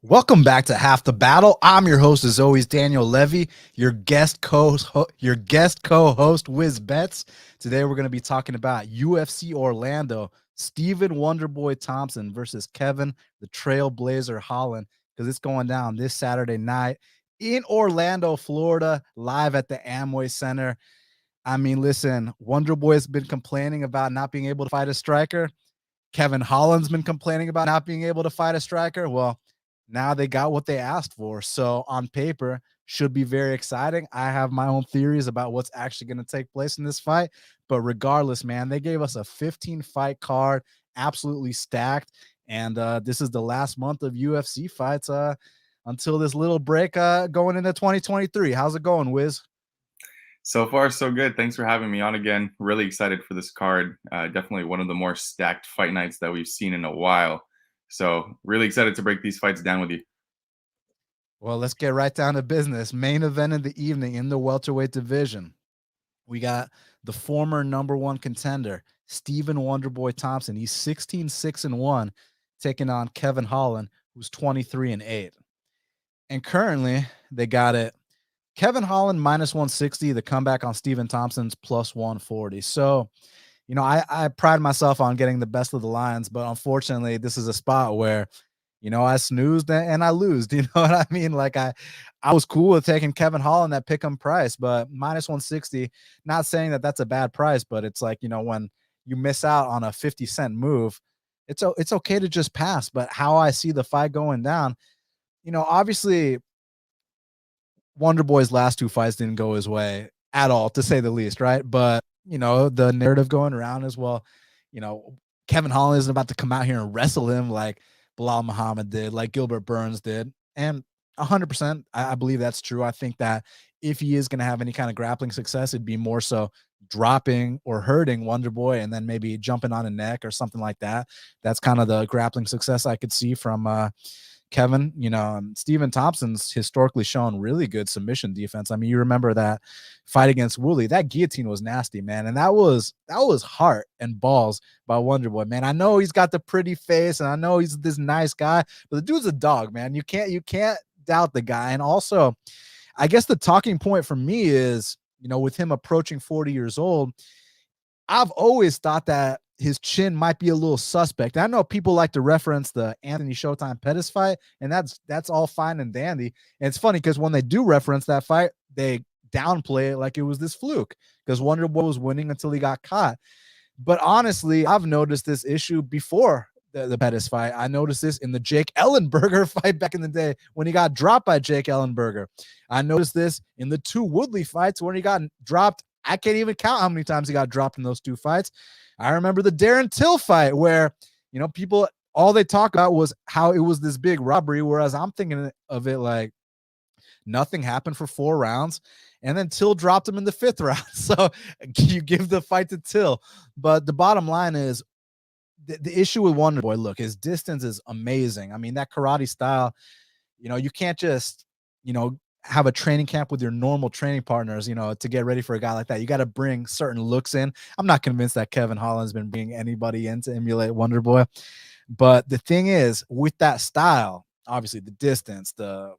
Welcome back to Half the Battle. I'm your host, as always, Daniel Levy, your guest co-host, Wiz Betts. Today we're going to be talking about UFC Orlando, Stephen Wonderboy Thompson versus Kevin the Trailblazer Holland, because it's going down this Saturday night in Orlando, Florida, live at the Amway Center. I mean, listen, Wonderboy's been complaining about not being able to fight a striker. Kevin Holland's been complaining about not being able to fight a striker. Well, now they got what they asked for. So on paper, should be very exciting. I have my own theories about what's actually going to take place in this fight. But regardless, man, they gave us a 15-fight card, absolutely stacked. And this is the last month of UFC fights until this little break going into 2023. How's it going, Wiz? So far, so good. Thanks for having me on again. Really excited for this card. Definitely one of the more stacked fight nights that we've seen in a while. So really excited to break these fights down with you. Well, let's get right down to business. Main event of the evening in the welterweight division. We got the former number one contender, Stephen Wonderboy Thompson. He's 16-6-1, taking on Kevin Holland, who's 23-8. And currently, they got it. Kevin Holland minus 160, the comeback on Stephen Thompson's plus 140. So, you know, I pride myself on getting the best of the lines, but unfortunately, this is a spot where, you know, I snoozed and I lose. You know what I mean? Like I was cool with taking Kevin Holland at pick 'em price, but minus 160, not saying that that's a bad price, but it's like, you know, when you miss out on a 50-cent move, it's okay to just pass. But how I see the fight going down, you know, obviously Wonderboy's last two fights didn't go his way at all, to say the least, right? But, you know, the narrative going around as well, you know, Kevin Holland isn't about to come out here and wrestle him like Bilal Muhammad did, like Gilbert Burns did. And 100%, I believe that's true. I think that if he is going to have any kind of grappling success, it'd be more so dropping or hurting Wonderboy and then maybe jumping on a neck or something like that. That's kind of the grappling success I could see from Kevin. You know, Stephen Thompson's historically shown really good submission defense. I mean, you remember that fight against Woolley, that guillotine was nasty, man. And that was heart and balls by Wonderboy, man. I know he's got the pretty face and I know he's this nice guy, but the dude's a dog, man. You can't doubt the guy. And also, I guess the talking point for me is, you know, with him approaching 40 years old, I've always thought that his chin might be a little suspect. I know people like to reference the Anthony Showtime Pettis fight, and that's all fine and dandy. And it's funny because when they do reference that fight, they downplay it like it was this fluke because Wonderboy was winning until he got caught. But honestly, I've noticed this issue before the Pettis fight. I noticed this in the Jake Ellenberger fight back in the day when he got dropped by Jake Ellenberger. I noticed this in the two Woodley fights when he got dropped. I can't even count how many times he got dropped in those two fights. I remember the Darren Till fight where, you know, people, all they talk about was how it was this big robbery, whereas I'm thinking of it like nothing happened for 4 rounds, and then Till dropped him in the 5th round. So you give the fight to Till. But the bottom line is the issue with Wonderboy, look, his distance is amazing. I mean, that karate style, you know, you can't just, you know, have a training camp with your normal training partners, you know, to get ready for a guy like that. You got to bring certain looks in. I'm not convinced that Kevin Holland's been bringing anybody in to emulate Wonderboy. But the thing is, with that style, obviously the distance, the,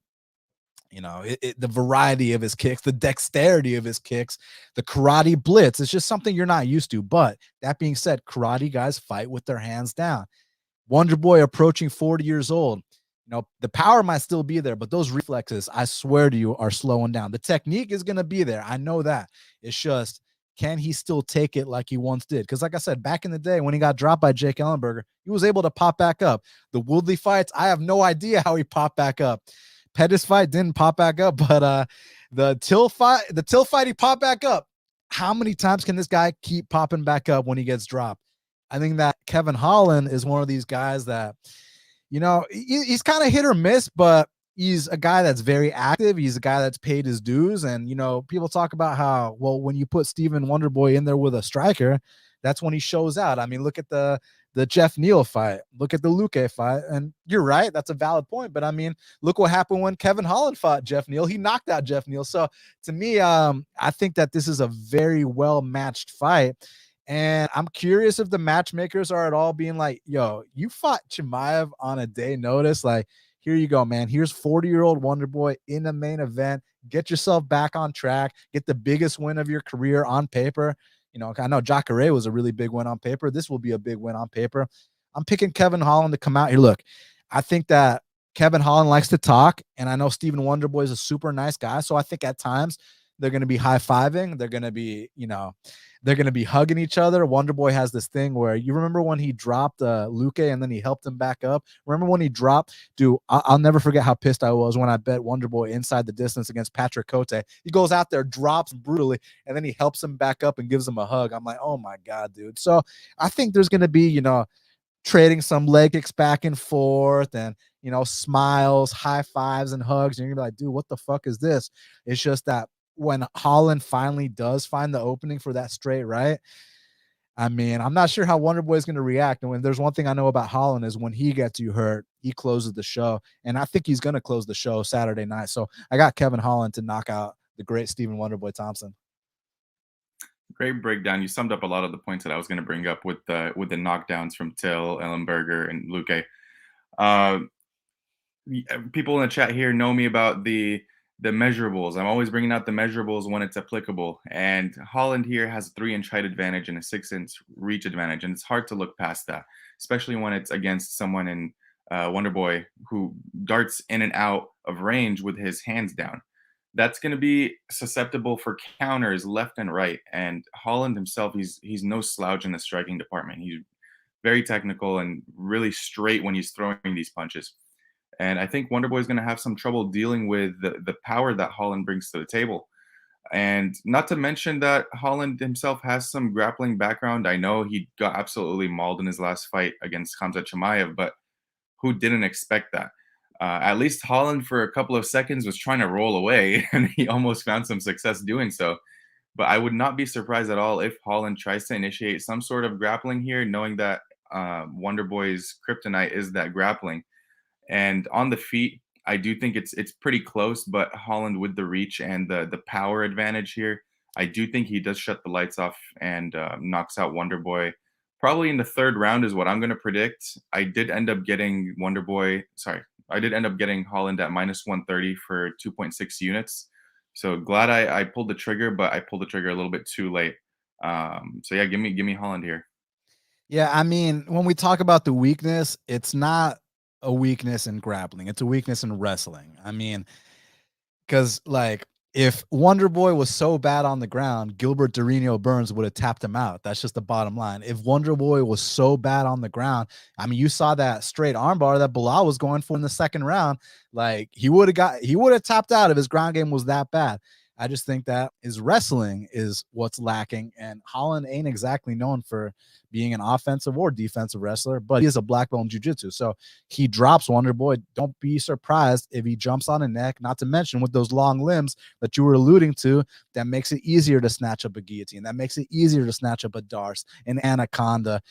you know, the variety of his kicks, the dexterity of his kicks, the karate blitz, it's just something you're not used to. But that being said, karate guys fight with their hands down. Wonderboy approaching 40 years old. You know, the power might still be there, but those reflexes, I swear to you, are slowing down. The technique is going to be there. I know that. It's just, can he still take it like he once did? Because like I said, back in the day when he got dropped by Jake Ellenberger, he was able to pop back up. The Woodley fights, I have no idea how he popped back up. Pettis fight didn't pop back up, but the Till fight, he popped back up. How many times can this guy keep popping back up when he gets dropped? I think that Kevin Holland is one of these guys that, you know, he's kind of hit or miss, but he's a guy that's very active. He's a guy that's paid his dues. And, you know, people talk about how, well, when you put Stephen Wonderboy in there with a striker, that's when he shows out. I mean, look at the Jeff Neal fight. Look at the Luque fight. And you're right. That's a valid point. But, I mean, look what happened when Kevin Holland fought Jeff Neal. He knocked out Jeff Neal. So, to me, I think that this is a very well-matched fight. And I'm curious if the matchmakers are at all being like, yo, you fought Chimaev on a day notice. Like, here you go, man. Here's 40-year-old Wonderboy in the main event. Get yourself back on track. Get the biggest win of your career on paper. You know, I know Jacare was a really big win on paper. This will be a big win on paper. I'm picking Kevin Holland to come out here. Look, I think that Kevin Holland likes to talk, and I know Stephen Wonderboy is a super nice guy. So I think at times they're going to be high-fiving. They're going to be, you know, they're going to be hugging each other. Wonderboy has this thing where you remember when he dropped Luque and then he helped him back up. Remember when he dropped? Dude, I'll never forget how pissed I was when I bet Wonderboy inside the distance against Patrick Cote. He goes out there, drops brutally, and then he helps him back up and gives him a hug. I'm like, oh my God, dude. So I think there's going to be, you know, trading some leg kicks back and forth and, you know, smiles, high fives, and hugs. And you're gonna be like, dude, what the fuck is this? It's just that when Holland finally does find the opening for that straight right, I mean, I'm not sure how Wonderboy is going to react. And when there's one thing I know about Holland is when he gets you hurt, he closes the show. And I think he's going to close the show Saturday night. So I got Kevin Holland to knock out the great Stephen Wonderboy Thompson. Great breakdown. You summed up a lot of the points that I was going to bring up with the knockdowns from Till, Ellenberger, and Luque. People in the chat here know me about the measurables. I'm always bringing out the measurables when it's applicable. And Holland here has a 3-inch height advantage and a 6-inch reach advantage, and it's hard to look past that, especially when it's against someone in Wonderboy who darts in and out of range with his hands down. That's going to be susceptible for counters left and right. And Holland himself, he's no slouch in the striking department. He's very technical and really straight when he's throwing these punches. And I think Wonderboy is going to have some trouble dealing with the power that Holland brings to the table. And not to mention that Holland himself has some grappling background. I know he got absolutely mauled in his last fight against Khamzat Chimaev, but who didn't expect that? At least Holland for a couple of seconds was trying to roll away, and he almost found some success doing so. But I would not be surprised at all if Holland tries to initiate some sort of grappling here, knowing that Wonderboy's kryptonite is that grappling. And on the feet, I do think it's pretty close, but Holland with the reach and the power advantage here, I do think he does shut the lights off and knocks out Wonderboy. Probably in the 3rd round is what I'm going to predict. I did end up getting Holland at minus 130 for 2.6 units. So glad I pulled the trigger, but I pulled the trigger a little bit too late. So yeah, give me Holland here. Yeah, I mean, when we talk about the weakness, it's not a weakness in grappling. It's a weakness in wrestling. I mean, because like if Wonderboy was so bad on the ground, Gilbert Dorino Burns would have tapped him out. That's just the bottom line. If Wonderboy was so bad on the ground, I mean, you saw that straight armbar that Bilal was going for in the 2nd round. Like he would have tapped out if his ground game was that bad. I just think that his wrestling is what's lacking, and Holland ain't exactly known for being an offensive or defensive wrestler, but he is a black belt in jiu-jitsu. So he drops Wonderboy. Don't be surprised if he jumps on a neck, not to mention with those long limbs that you were alluding to, that makes it easier to snatch up a guillotine. That makes it easier to snatch up a Darce, an anaconda.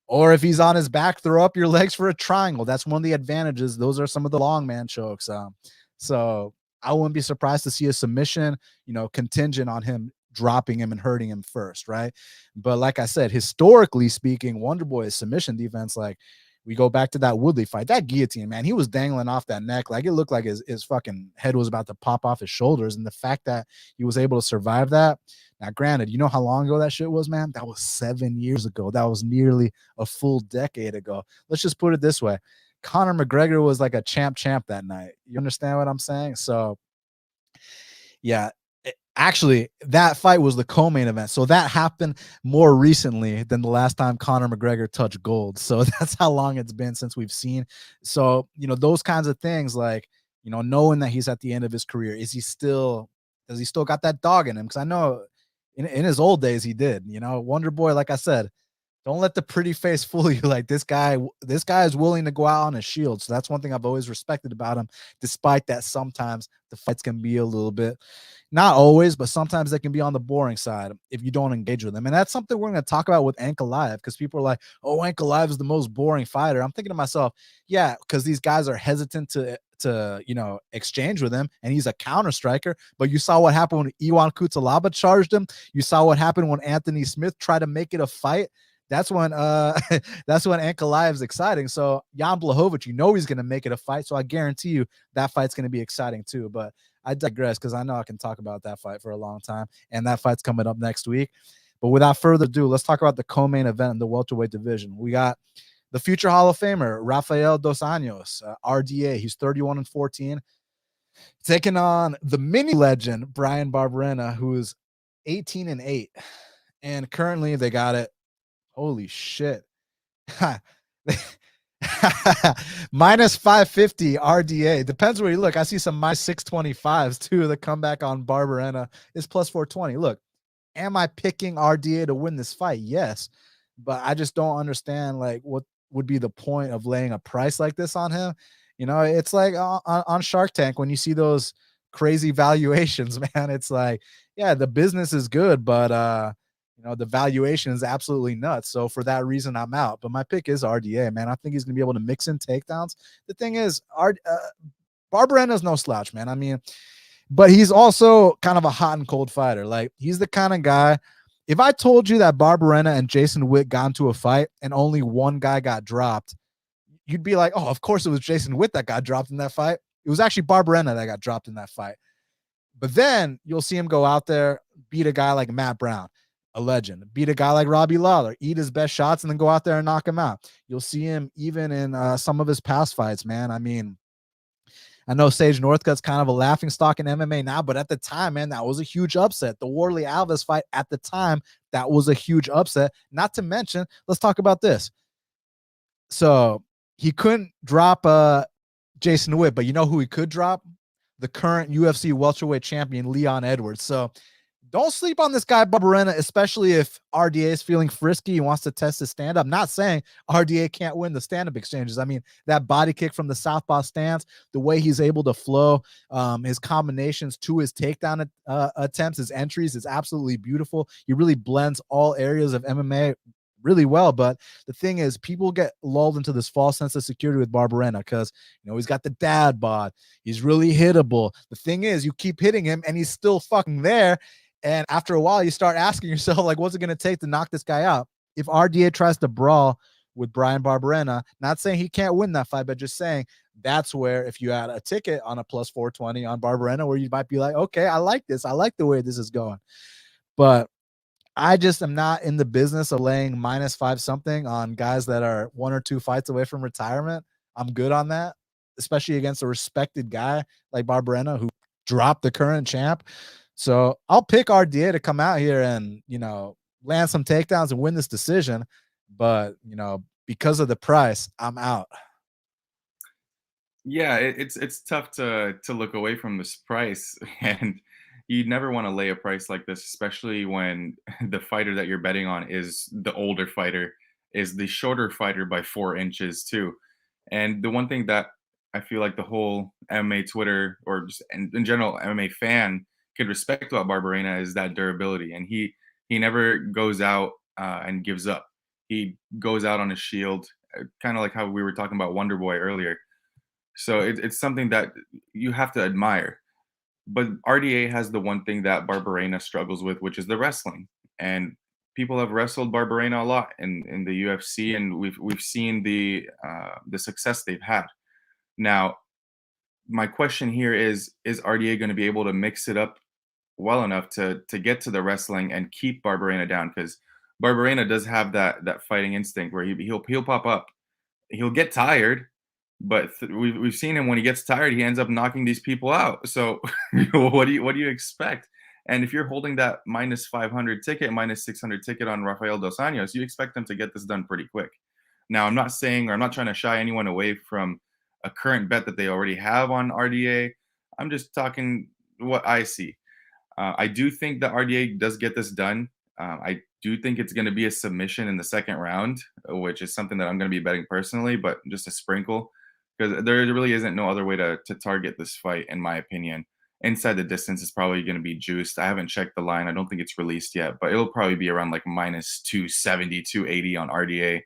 Or if he's on his back, throw up your legs for a triangle. That's one of the advantages. Those are some of the long man chokes. So I wouldn't be surprised to see a submission, you know, contingent on him dropping him and hurting him first, right? But like I said, historically speaking, Wonderboy's submission defense, like we go back to that Woodley fight, that guillotine, man, he was dangling off that neck. Like it looked like his fucking head was about to pop off his shoulders. And the fact that he was able to survive that. Now, granted, you know how long ago that shit was, man? That was 7 years ago. That was nearly a full decade ago. Let's just put it this way. Conor McGregor was like a champ that night. You understand what I'm saying? So, yeah, actually, that fight was the co-main event. So that happened more recently than the last time Conor McGregor touched gold. So that's how long it's been since we've seen. So, you know, those kinds of things, like, you know, knowing that he's at the end of his career, does he still got that dog in him? Because I know in his old days he did. You know, Wonderboy, like I said, don't let the pretty face fool you. Like this guy is willing to go out on a shield. So that's one thing I've always respected about him, despite that sometimes the fights can be a little bit, not always, but sometimes they can be on the boring side if you don't engage with them. And that's something we're going to talk about with Ankalaev, because people are like, oh, Ankalaev is the most boring fighter. I'm thinking to myself, yeah, because these guys are hesitant to you know, exchange with him, and he's a counter striker. But you saw what happened when Iwan Kutalaba charged him. You saw what happened when Anthony Smith tried to make it a fight. that's when that's when Ankalaev's exciting. So Jan Blachowicz, you know he's gonna make it a fight. So I guarantee you that fight's gonna be exciting too. But I digress because I know I can talk about that fight for a long time, and that fight's coming up next week. But without further ado, let's talk about the co-main event in the welterweight division. We got the future Hall of Famer Rafael dos Anjos, RDA. He's 31-14, taking on the mini legend Bryan Barberena, who's 18-8, and currently they got it. Holy shit. Minus 550 RDA. Depends where you look. I see some minus 625s too. The comeback on Barberena is plus 420. Look, am I picking RDA to win this fight? Yes, but I just don't understand like what would be the point of laying a price like this on him. You know, it's like on Shark Tank when you see those crazy valuations, man. It's like, yeah, the business is good, but you know, the valuation is absolutely nuts. So for that reason, I'm out. But my pick is RDA, man. I think he's gonna be able to mix in takedowns. The thing is, Barberena's no slouch, man. I mean, but he's also kind of a hot and cold fighter. Like, he's the kind of guy. If I told you that Barberena and Jason Witt got into a fight and only one guy got dropped, you'd be like, oh, of course it was Jason Witt that got dropped in that fight. It was actually Barberena that got dropped in that fight. But then you'll see him go out there, beat a guy like Matt Brown, a legend, beat a guy like Robbie Lawler, eat his best shots, and then go out there and knock him out. You'll see him even in some of his past fights, man. I mean, I know Sage Northcutt's kind of a laughing stock in MMA now, but at the time, man, that was a huge upset. The Warley Alves fight at the time, that was a huge upset. Not to mention, let's talk about this. So he couldn't drop Jason Witt, but you know who he could drop? The current UFC welterweight champion, Leon Edwards. So don't sleep on this guy, Barberena, especially if RDA is feeling frisky. He wants to test his stand-up. Not saying RDA can't win the stand-up exchanges. I mean, that body kick from the southpaw stance, the way he's able to flow, his combinations to his takedown attempts, his entries is absolutely beautiful. He really blends all areas of MMA really well. But the thing is, people get lulled into this false sense of security with Barberena because, you know, he's got the dad bod. He's really hittable. The thing is, you keep hitting him and he's still fucking there. And after a while, you start asking yourself, like, what's it going to take to knock this guy out? If RDA tries to brawl with Bryan Barberena, not saying he can't win that fight, but just saying that's where, if you had a ticket on a plus 420 on Barberena, where you might be like, okay, I like this. I like the way this is going. But I just am not in the business of laying minus 5 something on guys that are 1 or 2 fights away from retirement. I'm good on that, especially against a respected guy like Barberena who dropped the current champ. So I'll pick RDA to come out here and, you know, land some takedowns and win this decision. But, you know, because of the price, I'm out. Yeah, it's tough to look away from this price, and you never want to lay a price like this, especially when the fighter that you're betting on is the older fighter, is the shorter fighter by 4 inches too. And the one thing that I feel like the whole MMA Twitter, or just in general MMA fan, could respect about Barberena is that durability, and he never goes out and gives up. He goes out on a shield, kind of like how we were talking about Wonderboy earlier. So it's something that you have to admire. But RDA has the one thing that Barberena struggles with, which is the wrestling. And people have wrestled Barberena a lot in the UFC, and we've seen the success they've had. Now, my question here is RDA going to be able to mix it up well enough to get to the wrestling and keep Barberena down? Because Barberena does have that fighting instinct where he'll pop up, he'll get tired, but we've seen him when he gets tired, he ends up knocking these people out. So what do you expect? And if you're holding that minus 500 ticket, minus 600 ticket on Rafael dos Anjos, you expect them to get this done pretty quick. Now, I'm not saying, or I'm not trying to shy anyone away from a current bet that they already have on RDA. I'm just talking what I see. I do think that RDA does get this done. I do think it's going to be a submission in the second round, which is something that I'm going to be betting personally, but just a sprinkle, because there really isn't no other way to target this fight, in my opinion. Inside the distance is probably going to be juiced. I haven't checked the line. I don't think it's released yet, but it'll probably be around like minus 270, 280 on RDA.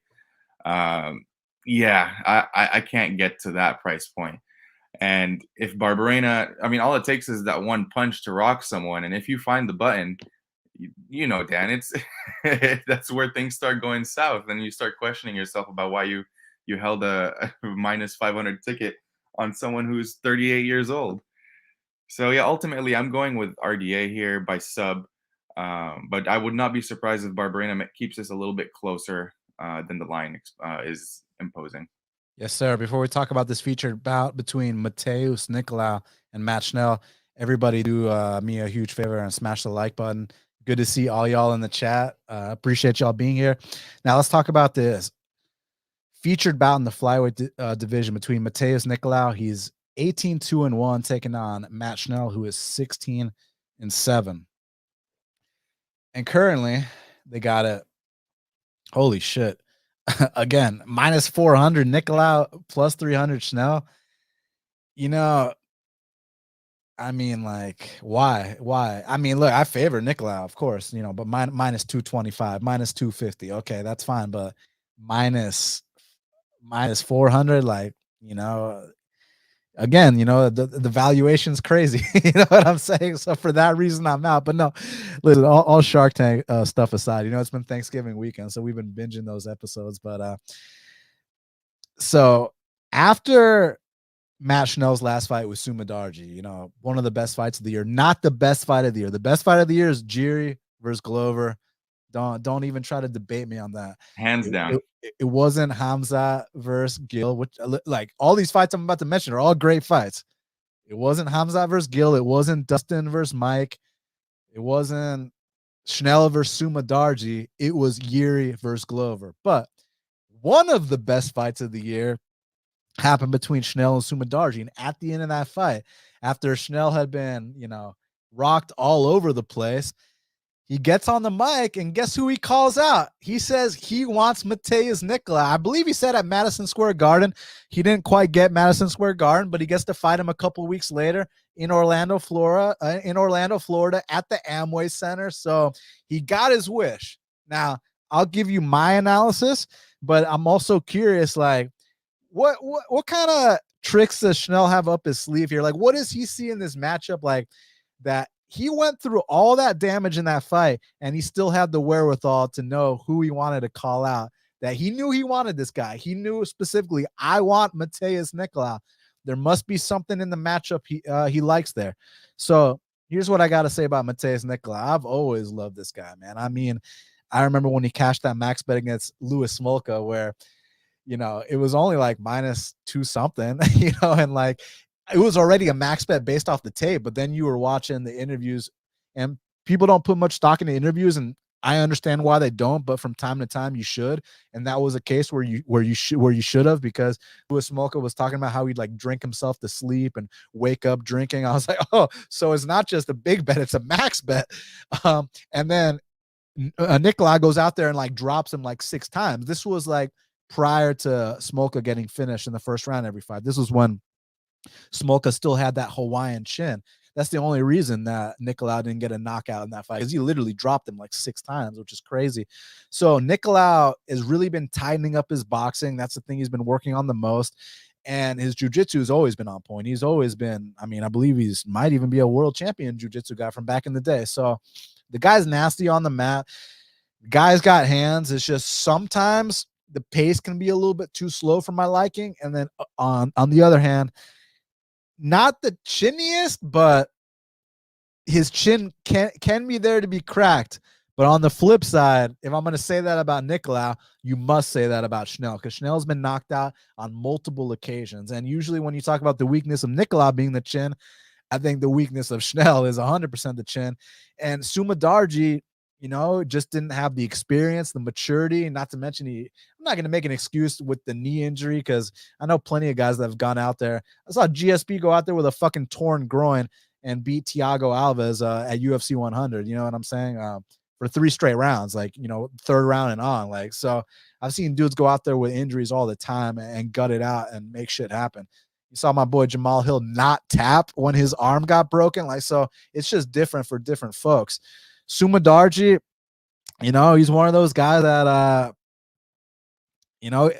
Yeah, I can't get to that price point. And if Barberena, I mean, all it takes is that one punch to rock someone. And if you find the button, you know, Dan, it's that's where things start going south, and you start questioning yourself about why you held a minus 500 ticket on someone who's 38 years old. So yeah, ultimately, I'm going with RDA here by sub, but I would not be surprised if Barberena keeps this a little bit closer than the line is imposing. Yes, sir. Before we talk about this featured bout between Matheus, Nicolau, and Matt Schnell, everybody do me a huge favor and smash the like button. Good to see all y'all in the chat. Appreciate y'all being here. Now let's talk about this featured bout in the flyweight division between Matheus Nicolau. He's 18-2-1, taking on Matt Schnell, who is 16-7. And currently, they got it. Holy shit. Again, minus 400 Nicolau, plus 300 Schnell. You know, I mean, like, why? I mean, look, I favor Nicolau, of course, you know, but minus 225, minus 250. Okay, that's fine. But minus 400, like, you know, again, you know, the valuation's crazy. You know what I'm saying? So for that reason, I'm out. But no, listen, all Shark Tank stuff aside, you know, it's been Thanksgiving weekend, so we've been binging those episodes. But so after Matt Schnell's last fight with Sumadarji, you know, one of the best fights of the year, not the best fight of the year. The best fight of the year is Jiri versus Glover. Don't even try to debate me on that. Hands down. It wasn't Hamza versus Gil, which, like, all these fights I'm about to mention are all great fights. It wasn't Hamza versus Gil. It wasn't Dustin versus Mike. It wasn't Schnell versus Sumadarji. It was Jiri versus Glover. But one of the best fights of the year happened between Schnell and Sumadarji. And at the end of that fight, after Schnell had been, you know, rocked all over the place, he gets on the mic, and guess who he calls out? He says he wants Matheus Nicolau. I believe he said at Madison Square Garden. He didn't quite get Madison Square Garden, but he gets to fight him a couple weeks later in Orlando, Florida, at the Amway Center. So he got his wish. Now, I'll give you my analysis, but I'm also curious, like, what kind of tricks does Schnell have up his sleeve here? Like, what does he see in this matchup, like, that he went through all that damage in that fight, and he still had the wherewithal to know who he wanted to call out, that he knew he wanted this guy. He knew specifically, I want Matheus Nicolau. There must be something in the matchup he likes there. So here's what I got to say about Matheus Nicolau. I've always loved this guy, man. I mean, I remember when he cashed that max bet against Louis Smolka, where, you know, it was only like minus 2 something, you know, and like, it was already a max bet based off the tape, but then you were watching the interviews, and people don't put much stock into interviews, and I understand why they don't, but from time to time you should. And that was a case where you should have, because Louis Smolka was talking about how he'd like drink himself to sleep and wake up drinking. I was like, oh, so it's not just a big bet, it's a max bet. And then Nicolau goes out there and like drops him like 6 times. This was like prior to Smolka getting finished in the first round every fight. This was when Smolka still had that Hawaiian chin. That's the only reason that Nicolau didn't get a knockout in that fight, because he literally dropped him like 6 times, which is crazy. So Nicolau has really been tightening up his boxing. That's the thing he's been working on the most. And his jiu-jitsu has always been on point. He's always been, I mean, I believe he's might even be a world champion jiu-jitsu guy from back in the day. So the guy's nasty on the mat. The guy's got hands. It's just sometimes the pace can be a little bit too slow for my liking. And then on the other hand, not the chinniest, but his chin can be there to be cracked. But on the flip side, if I'm going to say that about Nicolau, you must say that about Schnell, because Schnell's been knocked out on multiple occasions. And usually when you talk about the weakness of Nicolau being the chin, I think the weakness of Schnell is 100% the chin. And Sumadarji, you know, just didn't have the experience, the maturity, not to mention I'm not going to make an excuse with the knee injury, because I know plenty of guys that have gone out there. I saw GSP go out there with a fucking torn groin and beat Thiago Alves at UFC 100. You know what I'm saying? For 3 straight rounds, like, you know, 3rd round and on. Like, so I've seen dudes go out there with injuries all the time and gut it out and make shit happen. You saw my boy Jamal Hill not tap when his arm got broken. Like, so it's just different for different folks. Sumadarji, you know, he's one of those guys that, you know,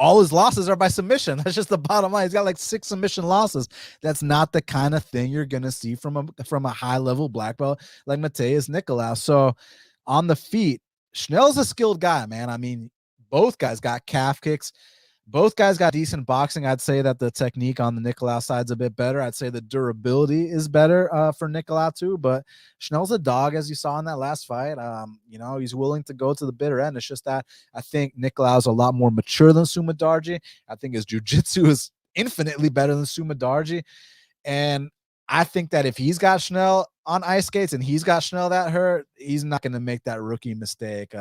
all his losses are by submission. That's just the bottom line. He's got like 6 submission losses. That's not the kind of thing you're gonna see from a high level black belt like Matheus Nicolau. So on the feet, Schnell's a skilled guy, man. I mean, both guys got calf kicks. Both guys got decent boxing. I'd say that the technique on the Nicolau side's a bit better. I'd say the durability is better for Nicolau too. But Schnell's a dog, as you saw in that last fight. You know, he's willing to go to the bitter end. It's just that I think Nicolau's a lot more mature than Sumadarji. I think his jiu-jitsu is infinitely better than Sumadarji. And I think that if he's got Schnell on ice skates and he's got Schnell that hurt, he's not going to make that rookie mistake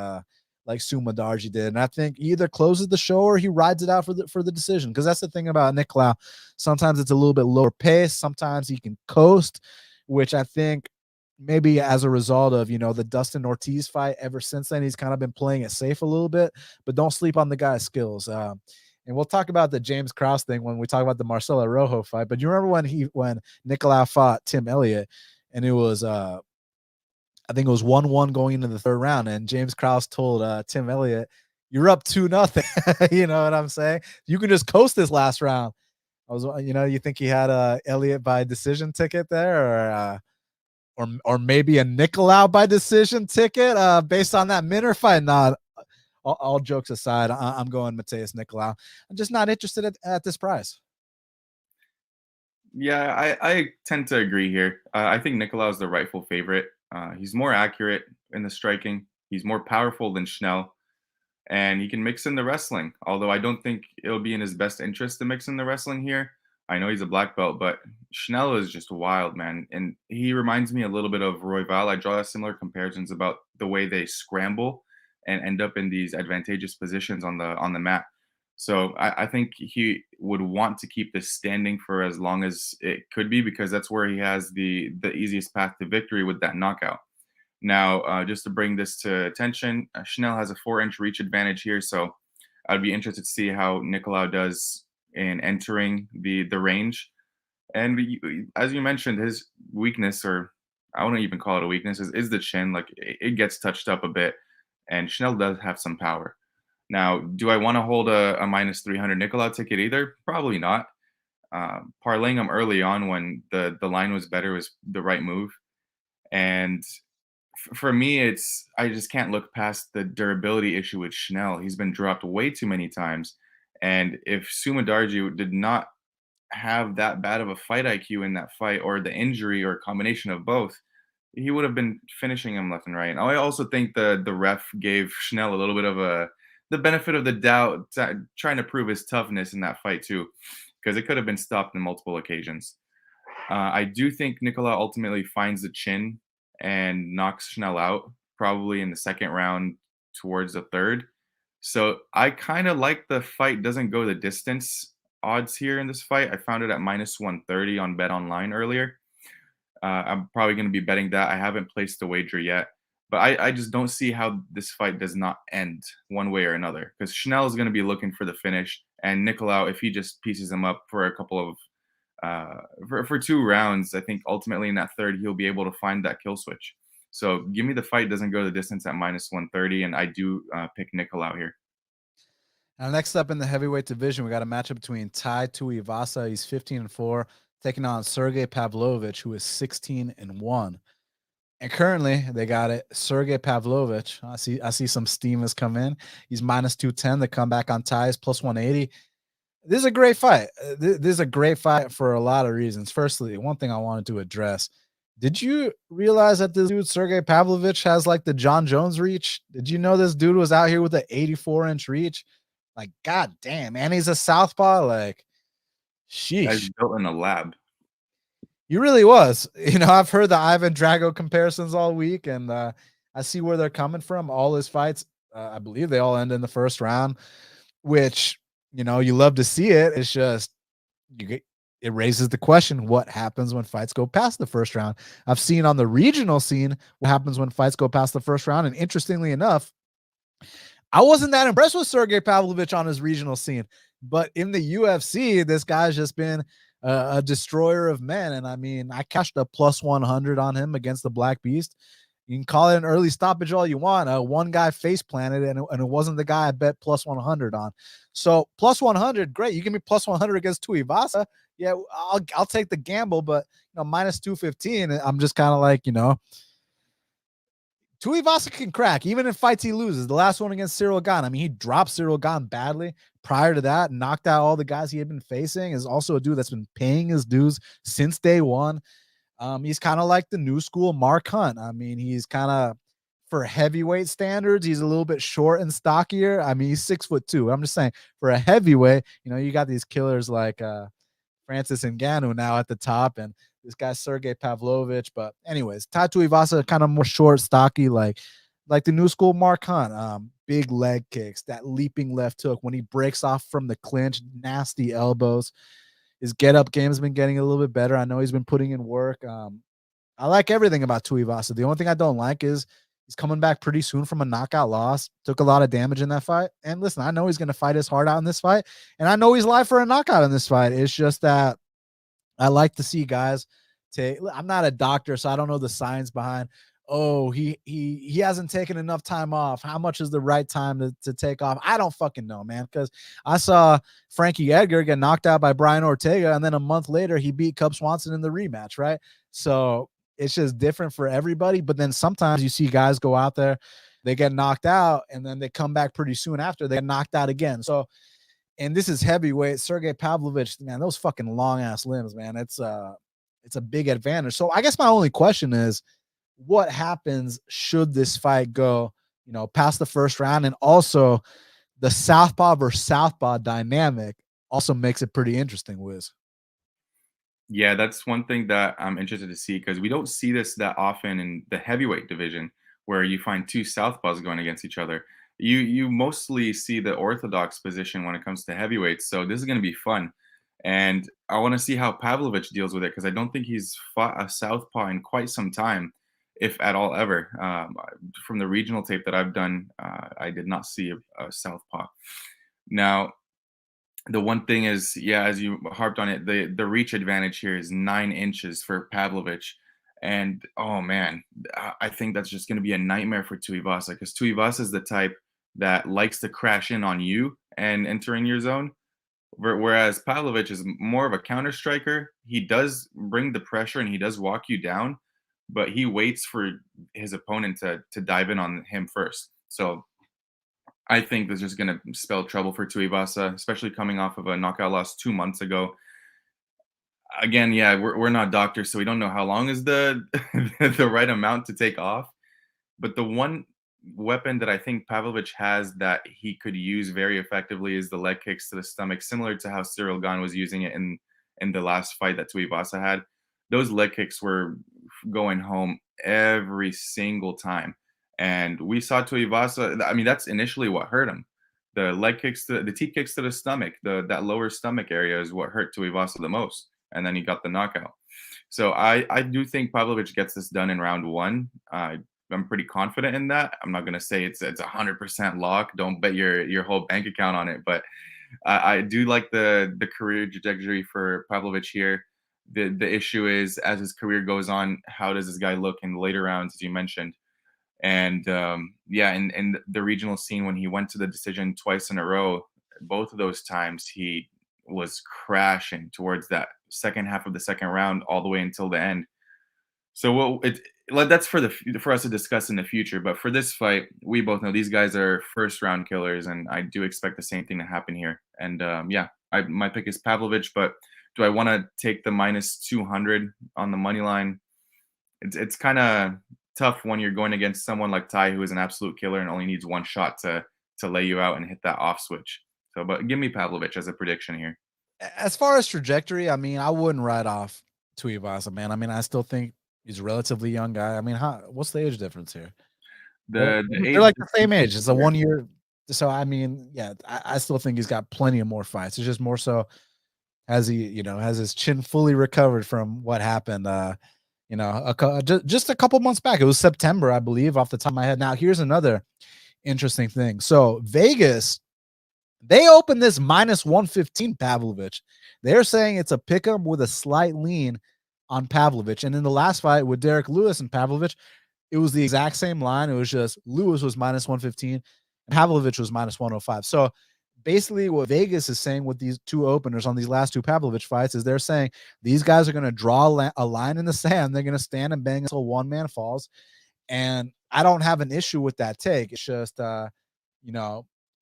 like Sumadarji did. And I think he either closes the show or he rides it out for the decision. Because that's the thing about Nicolau. Sometimes it's a little bit lower pace. Sometimes he can coast, which I think maybe as a result of, you know, the Dustin Ortiz fight ever since then, he's kind of been playing it safe a little bit. But don't sleep on the guy's skills. And we'll talk about the James Krause thing when we talk about the Marcelo Rojo fight. But you remember when Nicolau fought Tim Elliott, and it was I think it was 1-1 going into the third round, and James Krause told Tim Elliott, "You're up 2-0." You know what I'm saying? You can just coast this last round. You think he had a Elliott by decision ticket there, or maybe a Nicolau by decision ticket based on that Minner fight? Not. All jokes aside, I'm going Matheus Nicolau. I'm just not interested at this price. Yeah, I tend to agree here. I think Nicolau is the rightful favorite. He's more accurate in the striking. He's more powerful than Schnell, and he can mix in the wrestling. Although I don't think it'll be in his best interest to mix in the wrestling here. I know he's a black belt, but Schnell is just wild, man. And he reminds me a little bit of Royval. I draw similar comparisons about the way they scramble and end up in these advantageous positions on the mat. So I think he would want to keep this standing for as long as it could be, because that's where he has the easiest path to victory with that knockout. Now, just to bring this to attention, Schnell has a 4-inch reach advantage here, so I'd be interested to see how Nicolau does in entering the range. And as you mentioned, his weakness, or I wouldn't even call it a weakness, is the chin. Like, it gets touched up a bit, and Schnell does have some power. Now, do I want to hold a minus 300 Nicolau ticket either? Probably not. Parlaying him early on when the line was better was the right move. And for me, I just can't look past the durability issue with Schnell. He's been dropped way too many times. And if Sumadarji did not have that bad of a fight IQ in that fight, or the injury, or a combination of both, he would have been finishing him left and right. And I also think the ref gave Schnell a little bit of the benefit of the doubt, trying to prove his toughness in that fight too, because it could have been stopped on multiple occasions. I do think Nicolau ultimately finds the chin and knocks Schnell out, probably in the second round towards the third. So I kind of like the fight doesn't go the distance odds here in this fight. I found it at minus 130 on Bet Online earlier. I'm probably going to be betting that. I haven't placed the wager yet. But I just don't see how this fight does not end one way or another, because Schnell is going to be looking for the finish, and Nicolau, if he just pieces him up for a couple of for 2 rounds, I think ultimately in that third he'll be able to find that kill switch. So give me the fight doesn't go the distance at minus 130, and I do pick Nicolau here. Now, next up in the heavyweight division, we got a matchup between Tai Tuivasa, he's 15-4, taking on Sergei Pavlovich, who is 16-1. And currently, they got it. Sergei Pavlovich. I see some steam has come in. He's minus 210. The comeback on ties plus 180. This is a great fight. This is a great fight for a lot of reasons. Firstly, one thing I wanted to address. Did you realize that this dude, Sergei Pavlovich, has like the John Jones reach? Did you know this dude was out here with an 84-inch reach? Like, god damn, and he's a southpaw. Like, sheesh. Guy's built in a lab. He really was. You know, I've heard the Ivan Drago comparisons all week, and I see where they're coming from. All his fights, I believe they all end in the first round, which, you know, you love to see it. It's just, it raises the question, what happens when fights go past the first round? I've seen on the regional scene what happens when fights go past the first round. And interestingly enough, I wasn't that impressed with Sergei Pavlovich on his regional scene, but in the UFC, this guy's just been a destroyer of men. And I mean, I cashed a plus 100 on him against the Black Beast. You can call it an early stoppage all you want. One guy face planted, and it wasn't the guy I bet plus 100 on. So plus 100, great. You give me plus 100 against Tuivasa. Yeah, I'll take the gamble, but minus 215. I'm just kind of like, Tuivasa can crack, even in fights he loses. The last one against Cyril Gane, I mean, he dropped Cyril Gane badly. Prior to that, knocked out all the guys he had been facing. Is also a dude that's been paying his dues since day one. He's kind of like the new school Marc Hunt. I mean, he's kind of, for heavyweight standards, he's a little bit short and stockier. I mean, he's 6'2". I'm just saying, for a heavyweight, you got these killers like Francis Ngannou now at the top, and this guy Sergei Pavlovich. But anyways, Tuivasa kind of more short, stocky, like the new school Marc Hunt. Big leg kicks, that leaping left hook when he breaks off from the clinch, nasty elbows. His get-up game has been getting a little bit better. I know he's been putting in work. I like everything about Tuivasa. The only thing I don't like is he's coming back pretty soon from a knockout loss. Took a lot of damage in that fight. And listen, I know he's going to fight his heart out in this fight. And I know he's live for a knockout in this fight. It's just that I like to see guys take. I'm not a doctor, so I don't know the science behind, he hasn't taken enough time off. How much is the right time to take off? I don't fucking know, man, because I saw Frankie Edgar get knocked out by Brian Ortega, and then a month later he beat Cub Swanson in the rematch, right? So it's just different for everybody. But then sometimes you see guys go out there, they get knocked out, and then they come back pretty soon after they get knocked out again. So, and this is heavyweight. Sergei Pavlovich, man, those fucking long ass limbs, man. It's a big advantage. So I guess my only question is, what happens should this fight go, past the first round? And also the southpaw versus southpaw dynamic also makes it pretty interesting, Wiz. Yeah, that's one thing that I'm interested to see, because we don't see this that often in the heavyweight division, where you find two southpaws going against each other. You mostly see the orthodox position when it comes to heavyweights. So this is going to be fun. And I want to see how Pavlovich deals with it, because I don't think he's fought a southpaw in quite some time, if at all ever. From the regional tape that I've done, I did not see a southpaw. Now, the one thing is, yeah, as you harped on it, the reach advantage here is 9 inches for Pavlovich. And, oh, man, I think that's just going to be a nightmare for Tuivasa, because Tuivasa is the type that likes to crash in on you and enter in your zone, whereas Pavlovich is more of a counter striker. He does bring the pressure and he does walk you down, but he waits for his opponent to dive in on him first. So I think this is going to spell trouble for Tuivasa, especially coming off of a knockout loss 2 months ago. Again, yeah, we're not doctors, so we don't know how long is the the right amount to take off. But the one weapon that I think Pavlovich has that he could use very effectively is the leg kicks to the stomach, similar to how Cyril Gane was using it in the last fight that Tuivasa had. Those leg kicks were going home every single time. And we saw Tuivasa, I mean, that's initially what hurt him. The leg kicks, the teep kicks to the stomach, that lower stomach area is what hurt Tuivasa the most. And then he got the knockout. So I do think Pavlovich gets this done in round 1. I'm pretty confident in that. I'm not going to say it's 100% lock. Don't bet your whole bank account on it. But I do like the career trajectory for Pavlovich here. The issue is, as his career goes on, how does this guy look in the later rounds, as you mentioned? And in the regional scene, when he went to the decision twice in a row, both of those times he was crashing towards that second half of the second round all the way until the end. So that's for us to discuss in the future. But for this fight, we both know these guys are first round killers, and I do expect the same thing to happen here. And my pick is Pavlovich, but do I want to take the minus 200 on the money line? It's kind of tough when you're going against someone like Ty, who is an absolute killer and only needs one shot to lay you out and hit that off switch. So, but give me Pavlovich as a prediction here. As far as trajectory, I mean, I wouldn't write off Tuivasa, man. I mean, I still think he's a relatively young guy. I mean, what's the age difference here? They're like the same age. It's a 1 year. So, I mean, yeah, I still think he's got plenty of more fights. It's just more so, has he, has his chin fully recovered from what happened, just a couple months back. It was September, I believe, off the top of my head. Now, here's another interesting thing. So Vegas, they opened this minus 115 Pavlovich. They're saying it's a pick'em with a slight lean on Pavlovich. And in the last fight with Derek Lewis and Pavlovich, it was the exact same line. It was just Lewis was minus 115 and Pavlovich was minus 105. So basically what Vegas is saying with these two openers on these last two Pavlovich fights is they're saying these guys are going to draw a line in the sand. They're going to stand and bang until one man falls. And I don't have an issue with that take. It's just,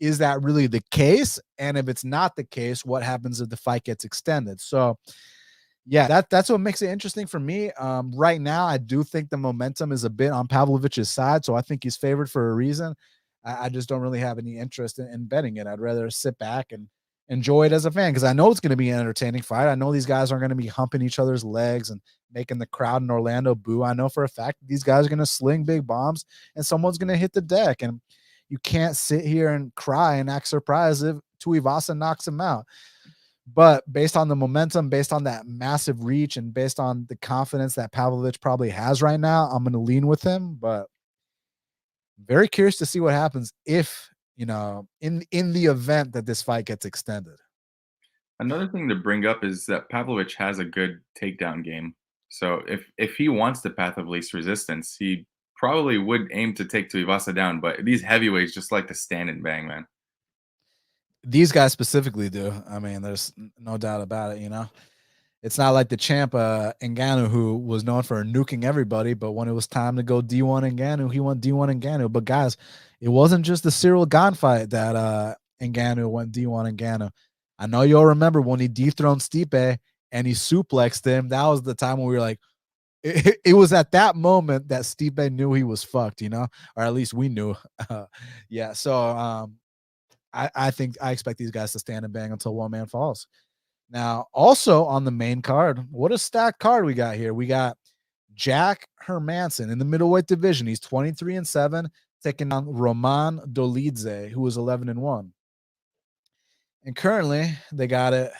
is that really the case? And if it's not the case, what happens if the fight gets extended? So yeah, that's what makes it interesting for me. Right now, I do think the momentum is a bit on Pavlovich's side, so I think he's favored for a reason. I just don't really have any interest in betting it. I'd rather sit back and enjoy it as a fan because I know it's going to be an entertaining fight. I know these guys aren't going to be humping each other's legs and making the crowd in Orlando boo. I know for a fact these guys are going to sling big bombs and someone's going to hit the deck. And you can't sit here and cry and act surprised if Tuivasa knocks him out. But based on the momentum, based on that massive reach, and based on the confidence that Pavlovich probably has right now, I'm going to lean with him. But very curious to see what happens if, in the event that this fight gets extended. Another thing to bring up is that Pavlovich has a good takedown game. So if he wants the path of least resistance, he probably would aim to take Tuivasa down. But these heavyweights just like to stand and bang, man. These guys specifically do. I mean, there's no doubt about it, It's not like the champ Ngannou, who was known for nuking everybody, but when it was time to go D1 Ngannou, he went D1 Ngannou. But guys, it wasn't just the Cyril Gane fight that Ngannou went D1 Ngannou. I know you'll remember when he dethroned Stipe and he suplexed him. That was the time when we were like, it was at that moment that Stipe knew he was fucked, or at least we knew. Yeah, so I think I expect these guys to stand and bang until one man falls. Now, also on the main card, what a stacked card we got here. We got Jack Hermansson in the middleweight division. He's 23-7, taking on Roman Dolidze, who is 11-1. And currently, they got it.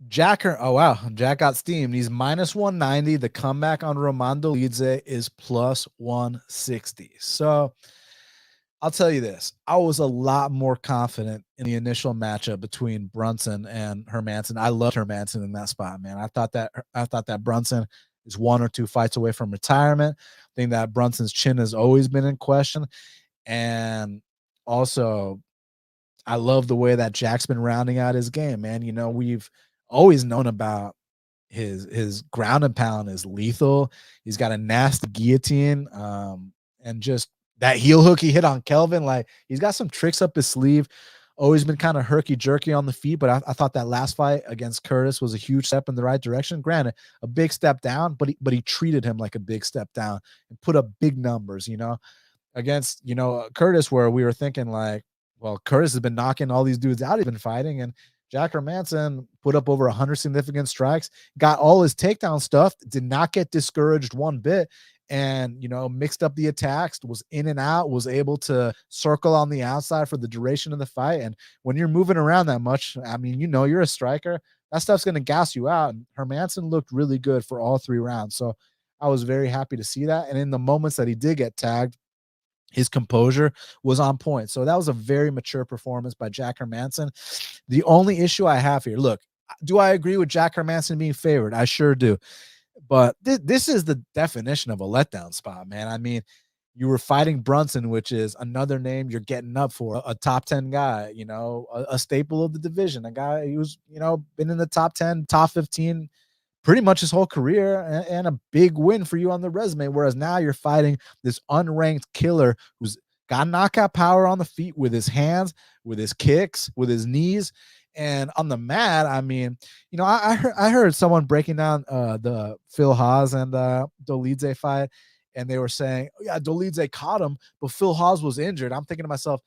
Jack got steamed. He's minus 190. The comeback on Roman Dolidze is plus 160. So I'll tell you this. I was a lot more confident in the initial matchup between Brunson and Hermansson. I loved Hermansson in that spot, man. I thought that Brunson is one or two fights away from retirement. I think that Brunson's chin has always been in question. And also, I love the way that Jack's been rounding out his game, man. We've always known about his ground and pound is lethal. He's got a nasty guillotine, and just that heel hook he hit on Kelvin, like he's got some tricks up his sleeve. Always been kind of herky-jerky on the feet, but I thought that last fight against Curtis was a huge step in the right direction. Granted, a big step down, but he treated him like a big step down and put up big numbers, against, Curtis, where we were thinking like, well, Curtis has been knocking all these dudes out he's been fighting, and Jack Hermansson put up over 100 significant strikes, got all his takedown stuff, did not get discouraged one bit, and, mixed up the attacks, was in and out, was able to circle on the outside for the duration of the fight. And when you're moving around that much, I mean, you're a striker, that stuff's going to gas you out. And Hermansson looked really good for all 3 rounds. So I was very happy to see that. And in the moments that he did get tagged, his composure was on point. So that was a very mature performance by Jack Hermansson. The only issue I have here, look, do I agree with Jack Hermansson being favored? I sure do. But this is the definition of a letdown spot, man. I mean, you were fighting Brunson, which is another name you're getting up for, a top 10 guy, a staple of the division, a guy who's, been in the top 10, top 15 pretty much his whole career, and a big win for you on the resume. Whereas now you're fighting this unranked killer who's got knockout power on the feet with his hands, with his kicks, with his knees. And on the mat, I mean, I heard someone breaking down the Phil Haas and Dolidze fight, and they were saying, oh, yeah, Dolidze caught him, but Phil Haas was injured. I'm thinking to myself,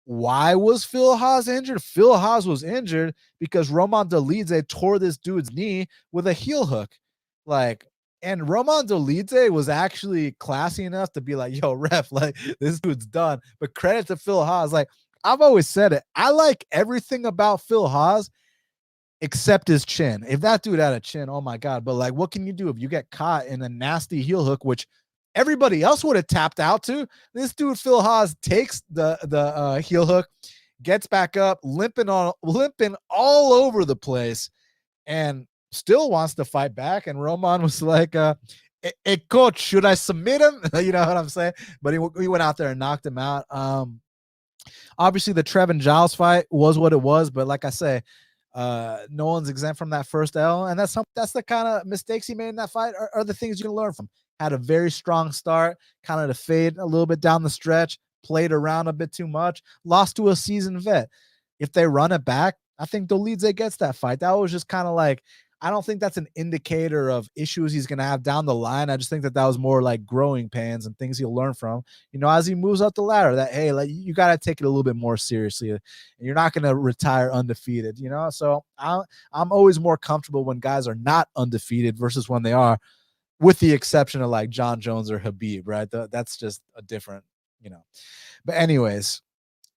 why was Phil Haas injured? Phil Haas was injured because Roman Dolidze tore this dude's knee with a heel hook. And Roman Dolidze was actually classy enough to be like, yo, ref, like, this dude's done. But credit to Phil Haas. Like, I've always said it. I like everything about Phil Haas except his chin. If that dude had a chin, oh my God. But like, what can you do if you get caught in a nasty heel hook, which everybody else would have tapped out to? This dude, Phil Haas, takes the heel hook, gets back up, limping all over the place, and still wants to fight back. And Roman was like, hey, coach, should I submit him? You know what I'm saying? But he went out there and knocked him out. Obviously, the Trevin Giles fight was what it was. But like I say, no one's exempt from that first L. And that's the kind of mistakes he made in that fight are the things you can learn from. Had a very strong start, kind of to fade a little bit down the stretch, played around a bit too much, lost to a seasoned vet. If they run it back, I think Dolidze gets that fight. That was just kind of like, I don't think that's an indicator of issues he's going to have down the line. I just think that was more like growing pains and things he'll learn from, you know, as he moves up the ladder, that, hey, like, you got to take it a little bit more seriously, and you're not going to retire undefeated, you know? So I'm always more comfortable when guys are not undefeated versus when they are, with the exception of like John Jones or Habib, right? That's just a different, you know. But anyways,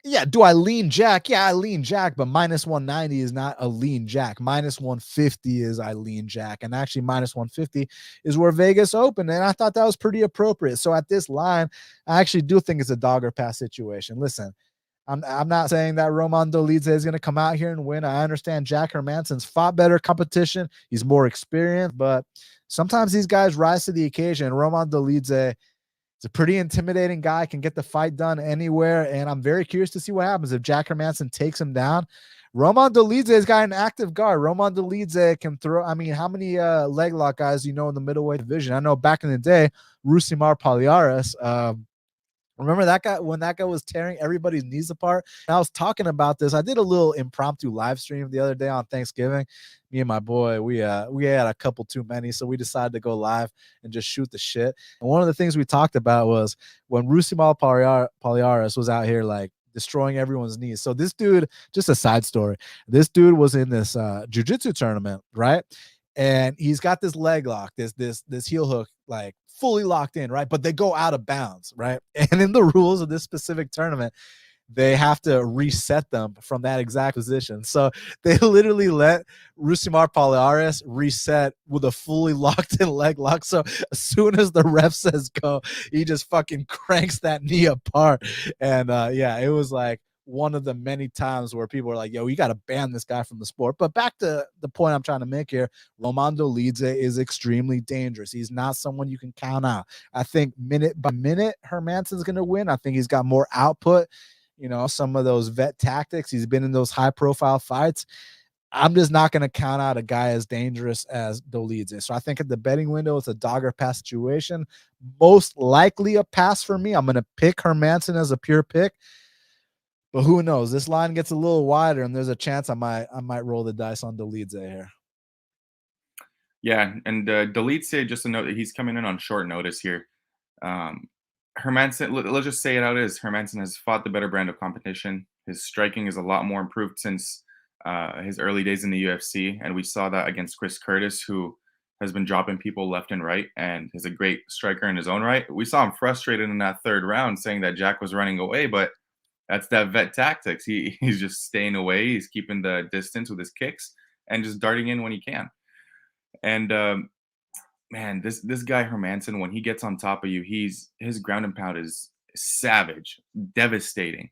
yeah, do I lean Jack? Yeah, I lean Jack, but minus 190 is not a lean Jack. Minus 150 is I lean Jack. And actually, minus 150 is where Vegas opened. And I thought that was pretty appropriate. So at this line, I actually do think it's a dog or pass situation. Listen, I'm not saying that Roman Dolidze is going to come out here and win. I understand Jack Hermansson's fought better competition. He's more experienced, but sometimes these guys rise to the occasion. Roman Dolidze, it's a pretty intimidating guy, can get the fight done anywhere, and I'm very curious to see what happens if Jack Hermansson takes him down. Roman Dolidze has got an active guard. Roman Dolidze can throw. I mean, how many leg lock guys you know in the middleweight division? I know back in the day, Rusimar Palhares. Remember that guy when that guy was tearing everybody's knees apart? And I was talking about this. I did a little impromptu live stream the other day on Thanksgiving. Me and my boy, we had a couple too many, so we decided to go live and just shoot the shit. And one of the things we talked about was when Rusimar Palhares was out here like destroying everyone's knees. So this dude, just a side story, this dude was in this jiu-jitsu tournament, right? And he's got this leg lock, this heel hook, like fully locked in, right? But they go out of bounds, right? And in the rules of this specific tournament, they have to reset them from that exact position. So they literally let Rusimar Palhares reset with a fully locked in leg lock. So as soon as the ref says go, he just fucking cranks that knee apart. And yeah, it was like one of the many times where people are like, yo, you got to ban this guy from the sport. But back to the point I'm trying to make here, Roman Dolidze is extremely dangerous. He's not someone you can count out. I think minute by minute, Hermansson's going to win. I think he's got more output. You know, some of those vet tactics. He's been in those high profile fights. I'm just not going to count out a guy as dangerous as Dolidze. So I think at the betting window, it's a dog or pass situation. Most likely a pass for me. I'm going to pick Hermansson as a pure pick. But who knows? This line gets a little wider, and there's a chance I might roll the dice on Dolidze here. Yeah, and Dolidze, just to note that he's coming in on short notice here. Hermansson, let's just say it how it is. Hermansson has fought the better brand of competition. His striking is a lot more improved since his early days in the UFC, and we saw that against Chris Curtis, who has been dropping people left and right and is a great striker in his own right. We saw him frustrated in that third round, saying that Jack was running away, but that's that vet tactics. He's just staying away. He's keeping the distance with his kicks and just darting in when he can. And man, this guy Hermansson, when he gets on top of you, his ground and pound is savage, devastating.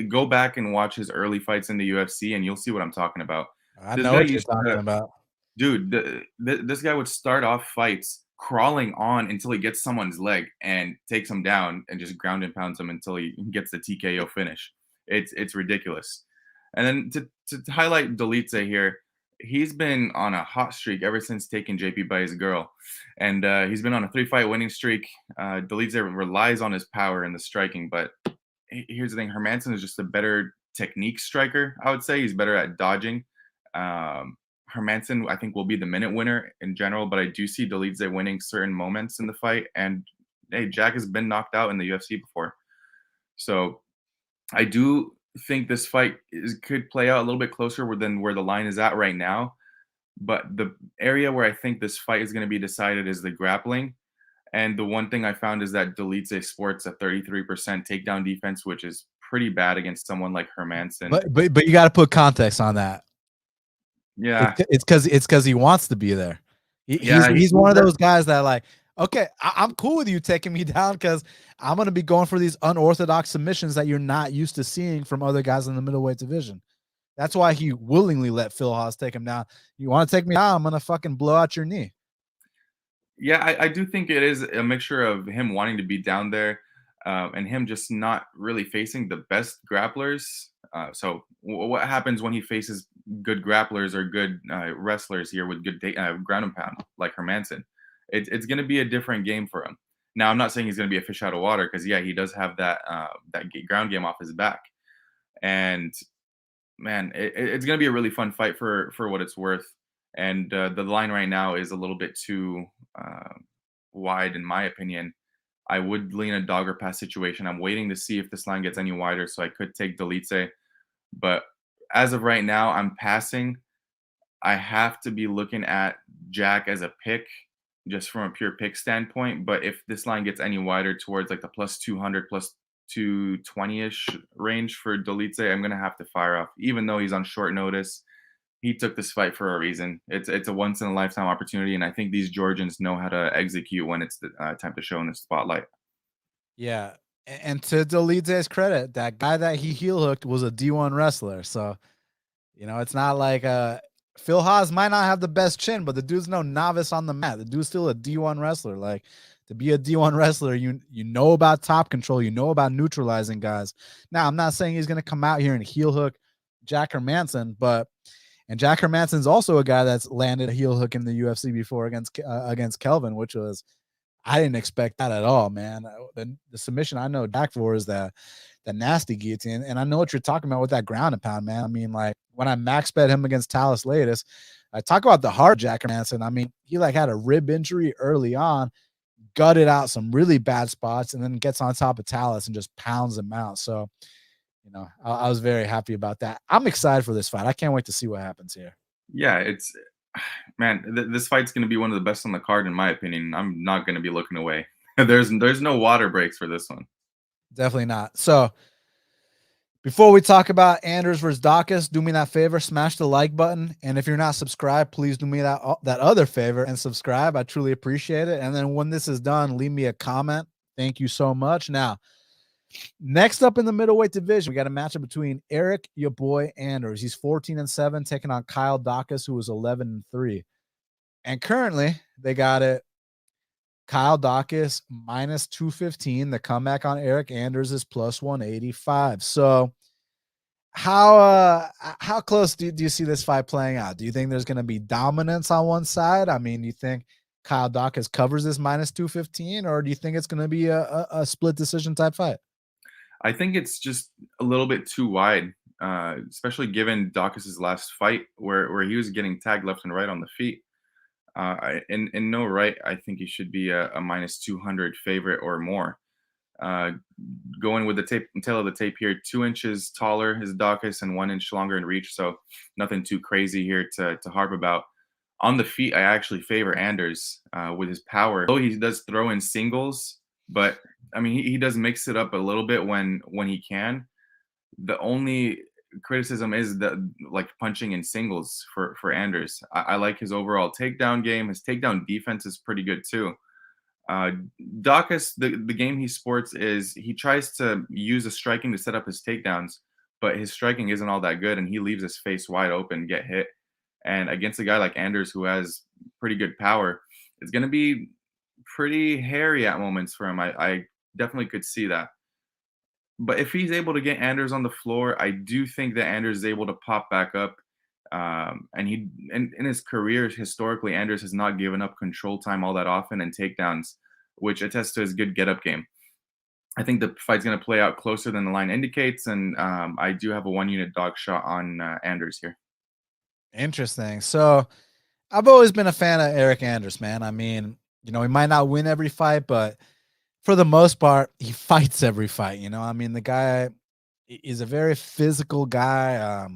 Go back and watch his early fights in the UFC, and you'll see what I'm talking about. I know what you're talking about. Dude, this guy would start off fights crawling on until he gets someone's leg and takes him down and just ground and pounds him until he gets the TKO finish. It's ridiculous. And then to highlight Dolidze here, he's been on a hot streak ever since taking JP by his girl. And he's been on a 3-fight winning streak. Dolidze relies on his power in the striking, but here's the thing. Hermansson is just a better technique striker, I would say. He's better at dodging. Hermansson, I think, will be the minute winner in general, but I do see Dolidze winning certain moments in the fight. And hey, Jack has been knocked out in the UFC before. So I do think this fight could play out a little bit closer than where the line is at right now. But the area where I think this fight is going to be decided is the grappling. And the one thing I found is that Dolidze sports a 33% takedown defense, which is pretty bad against someone like Hermansson. But you got to put context on that. Yeah, it's because he wants to be there. He's one of those guys that like, okay, I'm cool with you taking me down because I'm going to be going for these unorthodox submissions that you're not used to seeing from other guys in the middleweight division. That's why he willingly let Phil Haas take him down. You want to take me down? I'm gonna fucking blow out your knee. Yeah, I do think it is a mixture of him wanting to be down there, and him just not really facing the best grapplers. So what happens when he faces good grapplers or good wrestlers here with good ground and pound like Hermansson? It's going to be a different game for him. Now, I'm not saying he's going to be a fish out of water because yeah, he does have that ground game off his back, and man, it's going to be a really fun fight for what it's worth. And the line right now is a little bit too wide, in my opinion. I would lean a dog or pass situation. I'm waiting to see if this line gets any wider, so I could take Dolidze. But as of right now, I'm passing. I have to be looking at Jack as a pick, just from a pure pick standpoint. But if this line gets any wider towards like the plus 200, plus 220-ish range for Dolidze, I'm gonna have to fire off, even though he's on short notice. He took this fight for a reason. It's a once in a lifetime opportunity, and I think these Georgians know how to execute when it's the time to show in the spotlight. Yeah. And to Dolidze's credit, that guy that he heel hooked was a D1 wrestler. So, it's not like Phil Haas might not have the best chin, but the dude's no novice on the mat. The dude's still a D1 wrestler. Like, to be a D1 wrestler, you know about top control, you know about neutralizing guys. Now, I'm not saying he's going to come out here and heel hook Jack Hermansson, and Jack Hermansson's also a guy that's landed a heel hook in the UFC before against Kelvin, which was, I didn't expect that at all, man. The submission I know Jack for is the nasty guillotine, and I know what you're talking about with that ground and pound, man. I mean, like when I max bet him against Talis Latus, I talk about the hard Jack Hermansson. I mean, he like had a rib injury early on, gutted out some really bad spots, and then gets on top of Talis and just pounds him out. So, I was very happy about that. I'm excited for this fight. I can't wait to see what happens here. Yeah, it's man, this fight's going to be one of the best on the card, in my opinion. I'm not going to be looking away. There's no water breaks for this one. Definitely not. So, before we talk about Anders versus Daukaus, do me that favor, smash the like button. And if you're not subscribed, please do me that other favor and subscribe. I truly appreciate it. And then when this is done, leave me a comment. Thank you so much. Now, next up in the middleweight division, we got a matchup between Eryk, your boy, Anders. He's 14-7, taking on Kyle Daukaus, who is 11-3. And currently, they got it Kyle Daukaus minus 215. The comeback on Eryk Anders is plus 185. So how close do you see this fight playing out? Do you think there's going to be dominance on one side? I mean, do you think Kyle Daukaus covers this minus 215, or do you think it's going to be a split decision type fight? I think it's just a little bit too wide, especially given Daukaus' last fight where he was getting tagged left and right on the feet. In no right, I think he should be a minus 200 favorite or more. Going with the tail of the tape here, 2 inches taller is Daukaus and 1 inch longer in reach, so nothing too crazy here to harp about. On the feet, I actually favor Anders with his power. Though he does throw in singles, but I mean he does mix it up a little bit when he can. The only criticism is the like punching in singles for Anders. I like his overall takedown game. His takedown defense is pretty good too. Daukaus, the game he sports is he tries to use the striking to set up his takedowns, but his striking isn't all that good, and he leaves his face wide open, get hit. And against a guy like Anders who has pretty good power, it's going to be pretty hairy at moments for him. I definitely could see that. But if he's able to get Anders on the floor, I do think that Anders is able to pop back up. And in his career, historically, Anders has not given up control time all that often and takedowns, which attests to his good get-up game. I think the fight's going to play out closer than the line indicates, and I do have a 1-unit dog shot on Anders here. Interesting. So I've always been a fan of Eryk Anders, man. I mean, he might not win every fight, but for the most part, he fights every fight. I mean, the guy is a very physical guy.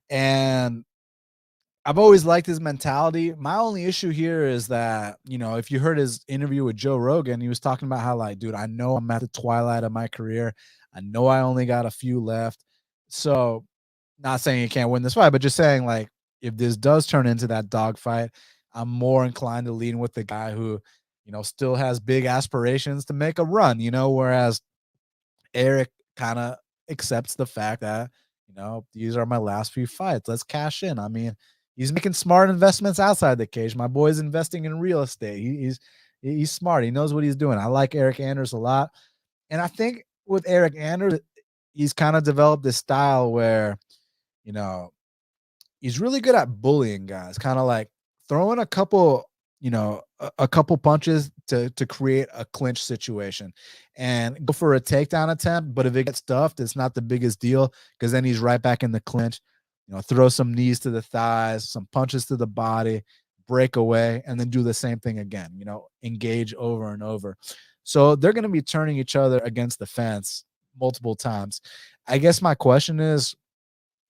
And I've always liked his mentality. My only issue here is that, if you heard his interview with Joe Rogan, he was talking about how, like, dude, I know I'm at the twilight of my career. I know I only got a few left. So, not saying you can't win this fight, but just saying, like, if this does turn into that dogfight, I'm more inclined to lean with the guy who, still has big aspirations to make a run, whereas Eryk kind of accepts the fact that, these are my last few fights. Let's cash in. I mean, he's making smart investments outside the cage. My boy's investing in real estate. He's smart. He knows what he's doing. I like Eryk Anders a lot. And I think with Eryk Anders, he's kind of developed this style where, he's really good at bullying guys, kind of like throwing a couple, a couple punches to create a clinch situation and go for a takedown attempt. But if it gets stuffed, it's not the biggest deal because then he's right back in the clinch. Throw some knees to the thighs, some punches to the body, break away, and then do the same thing again, engage over and over. So they're going to be turning each other against the fence multiple times. I guess my question is,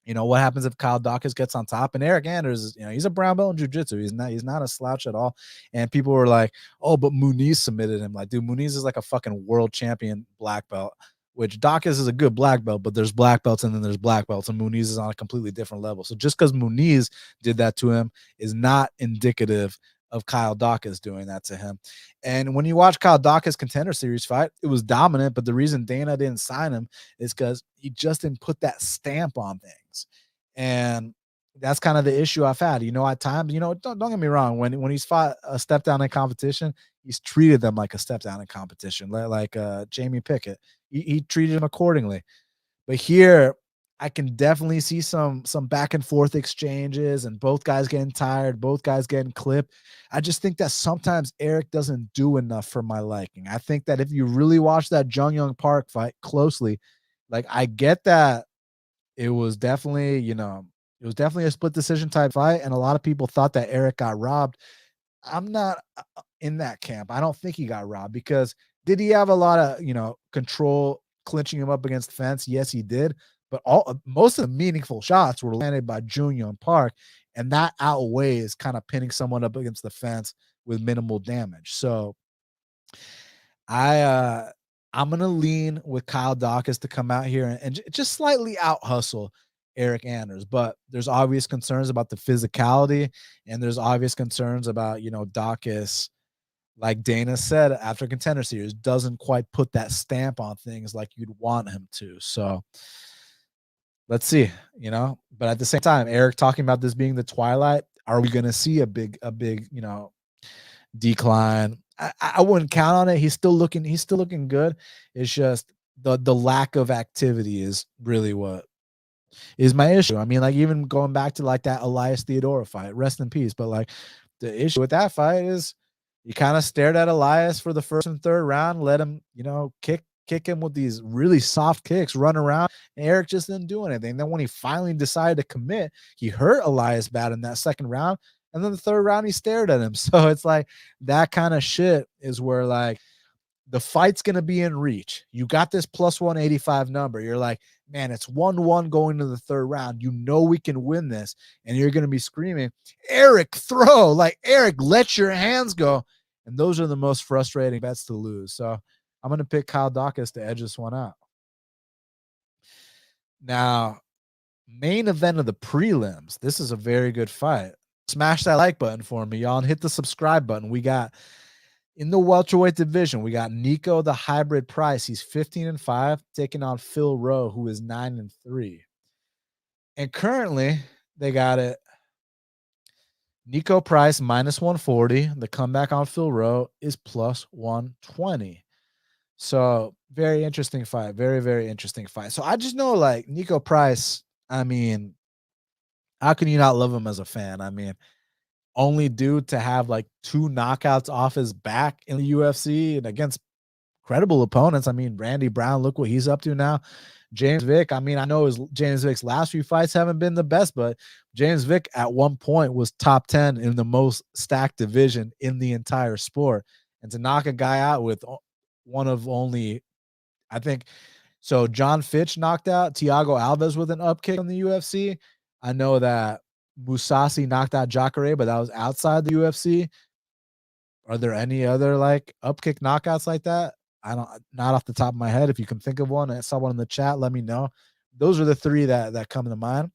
what happens if Kyle Daukaus gets on top? And Eryk Anders, he's a brown belt in jiu-jitsu. He's not a slouch at all. And people were like, oh, but Muniz submitted him. Like, dude, Muniz is like a fucking world champion black belt, which Daukaus is a good black belt, but there's black belts and then there's black belts, and Muniz is on a completely different level. So just because Muniz did that to him is not indicative of Kyle Daukaus doing that to him. And when you watch Kyle Daukaus Contender Series fight, it was dominant, but the reason Dana didn't sign him is because he just didn't put that stamp on things. And that's kind of the issue I've had. At times, don't get me wrong, when he's fought a step down in competition, he's treated them like a step down in competition, like Jamie Pickett. He treated him accordingly. But here, I can definitely see some back and forth exchanges and both guys getting tired, both guys getting clipped. I just think that sometimes Eryk doesn't do enough for my liking. I think that if you really watch that Jung Young Park fight closely, like I get that it was definitely, a split decision type fight, and a lot of people thought that Eryk got robbed. I'm not in that camp. I don't think he got robbed because did he have a lot of, control clinching him up against the fence? Yes, he did. But most of the meaningful shots were landed by Jung Young Park, and that outweighs kind of pinning someone up against the fence with minimal damage. So I'm going to lean with Kyle Daukaus to come out here and just slightly out hustle Eryk Anders. But there's obvious concerns about the physicality, and there's obvious concerns about, Daukaus, like Dana said after Contender Series, doesn't quite put that stamp on things like you'd want him to. So let's see, but at the same time, Eryk talking about this being the twilight. Are we going to see a big, decline? I wouldn't count on it. He's still looking good. It's just the lack of activity is really what is my issue. I mean, like even going back to like that Elias Theodora fight, rest in peace. But like the issue with that fight is you kind of stared at Elias for the first and third round, let him, kick him with these really soft kicks, run around, and Eryk just didn't do anything. Then when he finally decided to commit, he hurt Elias bad in that second round. And then the third round, he stared at him. So it's like that kind of shit is where like the fight's going to be in reach. You got this plus 185 number. You're like, man, it's 1-1 going to the third round. We can win this. And you're going to be screaming, Eryk, throw. Like, Eryk, let your hands go. And those are the most frustrating bets to lose. So I'm going to pick Kyle Daukaus to edge this one out. Now, main event of the prelims. This is a very good fight. Smash that like button for me, y'all, and hit the subscribe button. We got in the welterweight division, we got Niko, the hybrid Price. He's 15-5, taking on Phil Rowe, who is 9-3. And currently, they got it. Niko Price minus 140. The comeback on Phil Rowe is plus 120. So very interesting fight. Very, very interesting fight. So I just know like Niko Price, I mean, how can you not love him as a fan? I mean, only dude to have like 2 knockouts off his back in the UFC and against credible opponents. I mean, Randy Brown, look what he's up to now. James Vick, I mean, I know James Vick's last few fights haven't been the best, but James Vick at one point was top 10 in the most stacked division in the entire sport. And to knock a guy out with one of only, I think, so John Fitch knocked out Thiago Alves with an upkick in the UFC. I know that Mousasi knocked out Jacare, but that was outside the UFC. Are there any other like upkick knockouts like that? Not off the top of my head. If you can think of one, I saw one in the chat, let me know. Those are the 3 that come to mind.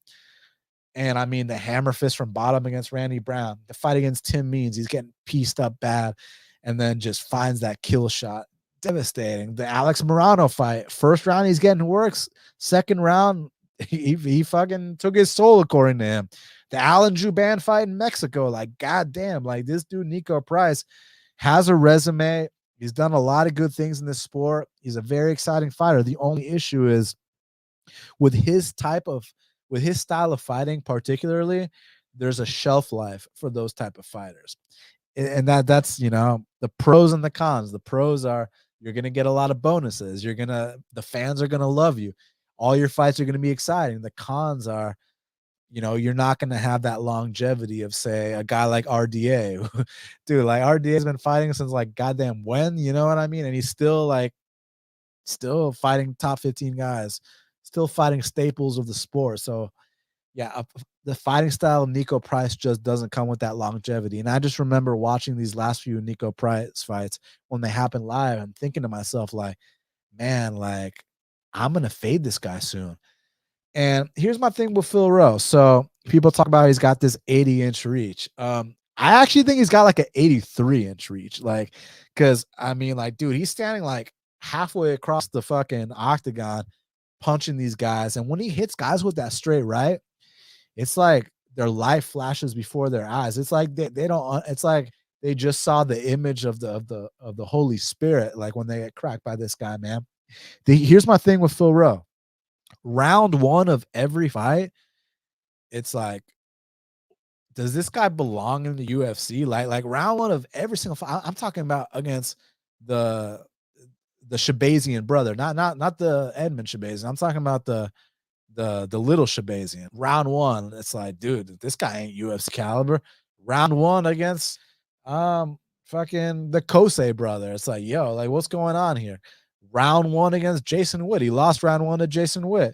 And I mean, the hammer fist from bottom against Randy Brown, the fight against Tim Means, he's getting pieced up bad and then just finds that kill shot. Devastating. The Alex Morano fight, first round, he's getting works. Second round, he fucking took his soul, according to him. The Alan Juban fight in Mexico, like, goddamn, like this dude, Niko Price, has a resume. He's done a lot of good things in this sport. He's a very exciting fighter. The only issue is with his style of fighting, particularly, there's a shelf life for those type of fighters. And that's the pros and the cons. The pros are you're gonna get a lot of bonuses. The fans are gonna love you. All your fights are gonna be exciting. The cons are, you're not going to have that longevity of, say, a guy like RDA. Dude, like RDA has been fighting since like goddamn when, you know what I mean? And he's still fighting top 15 guys, still fighting staples of the sport. So yeah, the fighting style of Niko Price just doesn't come with that longevity. And I just remember watching these last few Niko Price fights when they happen live and thinking to myself, like, man, like, I'm going to fade this guy soon. And here's my thing with Phil Rowe. So people talk about he's got this 80-inch reach. I actually think he's got like an 83-inch reach. Like, because I mean, like, dude, he's standing like halfway across the fucking octagon punching these guys. And when he hits guys with that straight right, it's like their life flashes before their eyes. It's like they don't, it's like they just saw the image of the Holy Spirit, like when they get cracked by this guy, man. Here's my thing with Phil Rowe. Round one of every fight, it's like, does this guy belong in the UFC? Like round one of every single fight. I'm talking about against the Shabazian brother, not the Edmund Shabazian. I'm talking about the little Shabazian. Round one, it's like, dude, this guy ain't UFC caliber. Round one against fucking the Kosei brother. It's like, yo, like, what's going on here? Round one against Jason Witt. He lost round one to Jason Witt.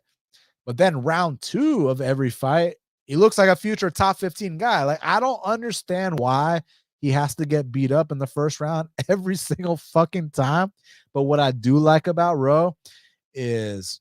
But then round two of every fight, he looks like a future top 15 guy. Like, I don't understand why he has to get beat up in the first round every single fucking time. But what I do like about Rowe is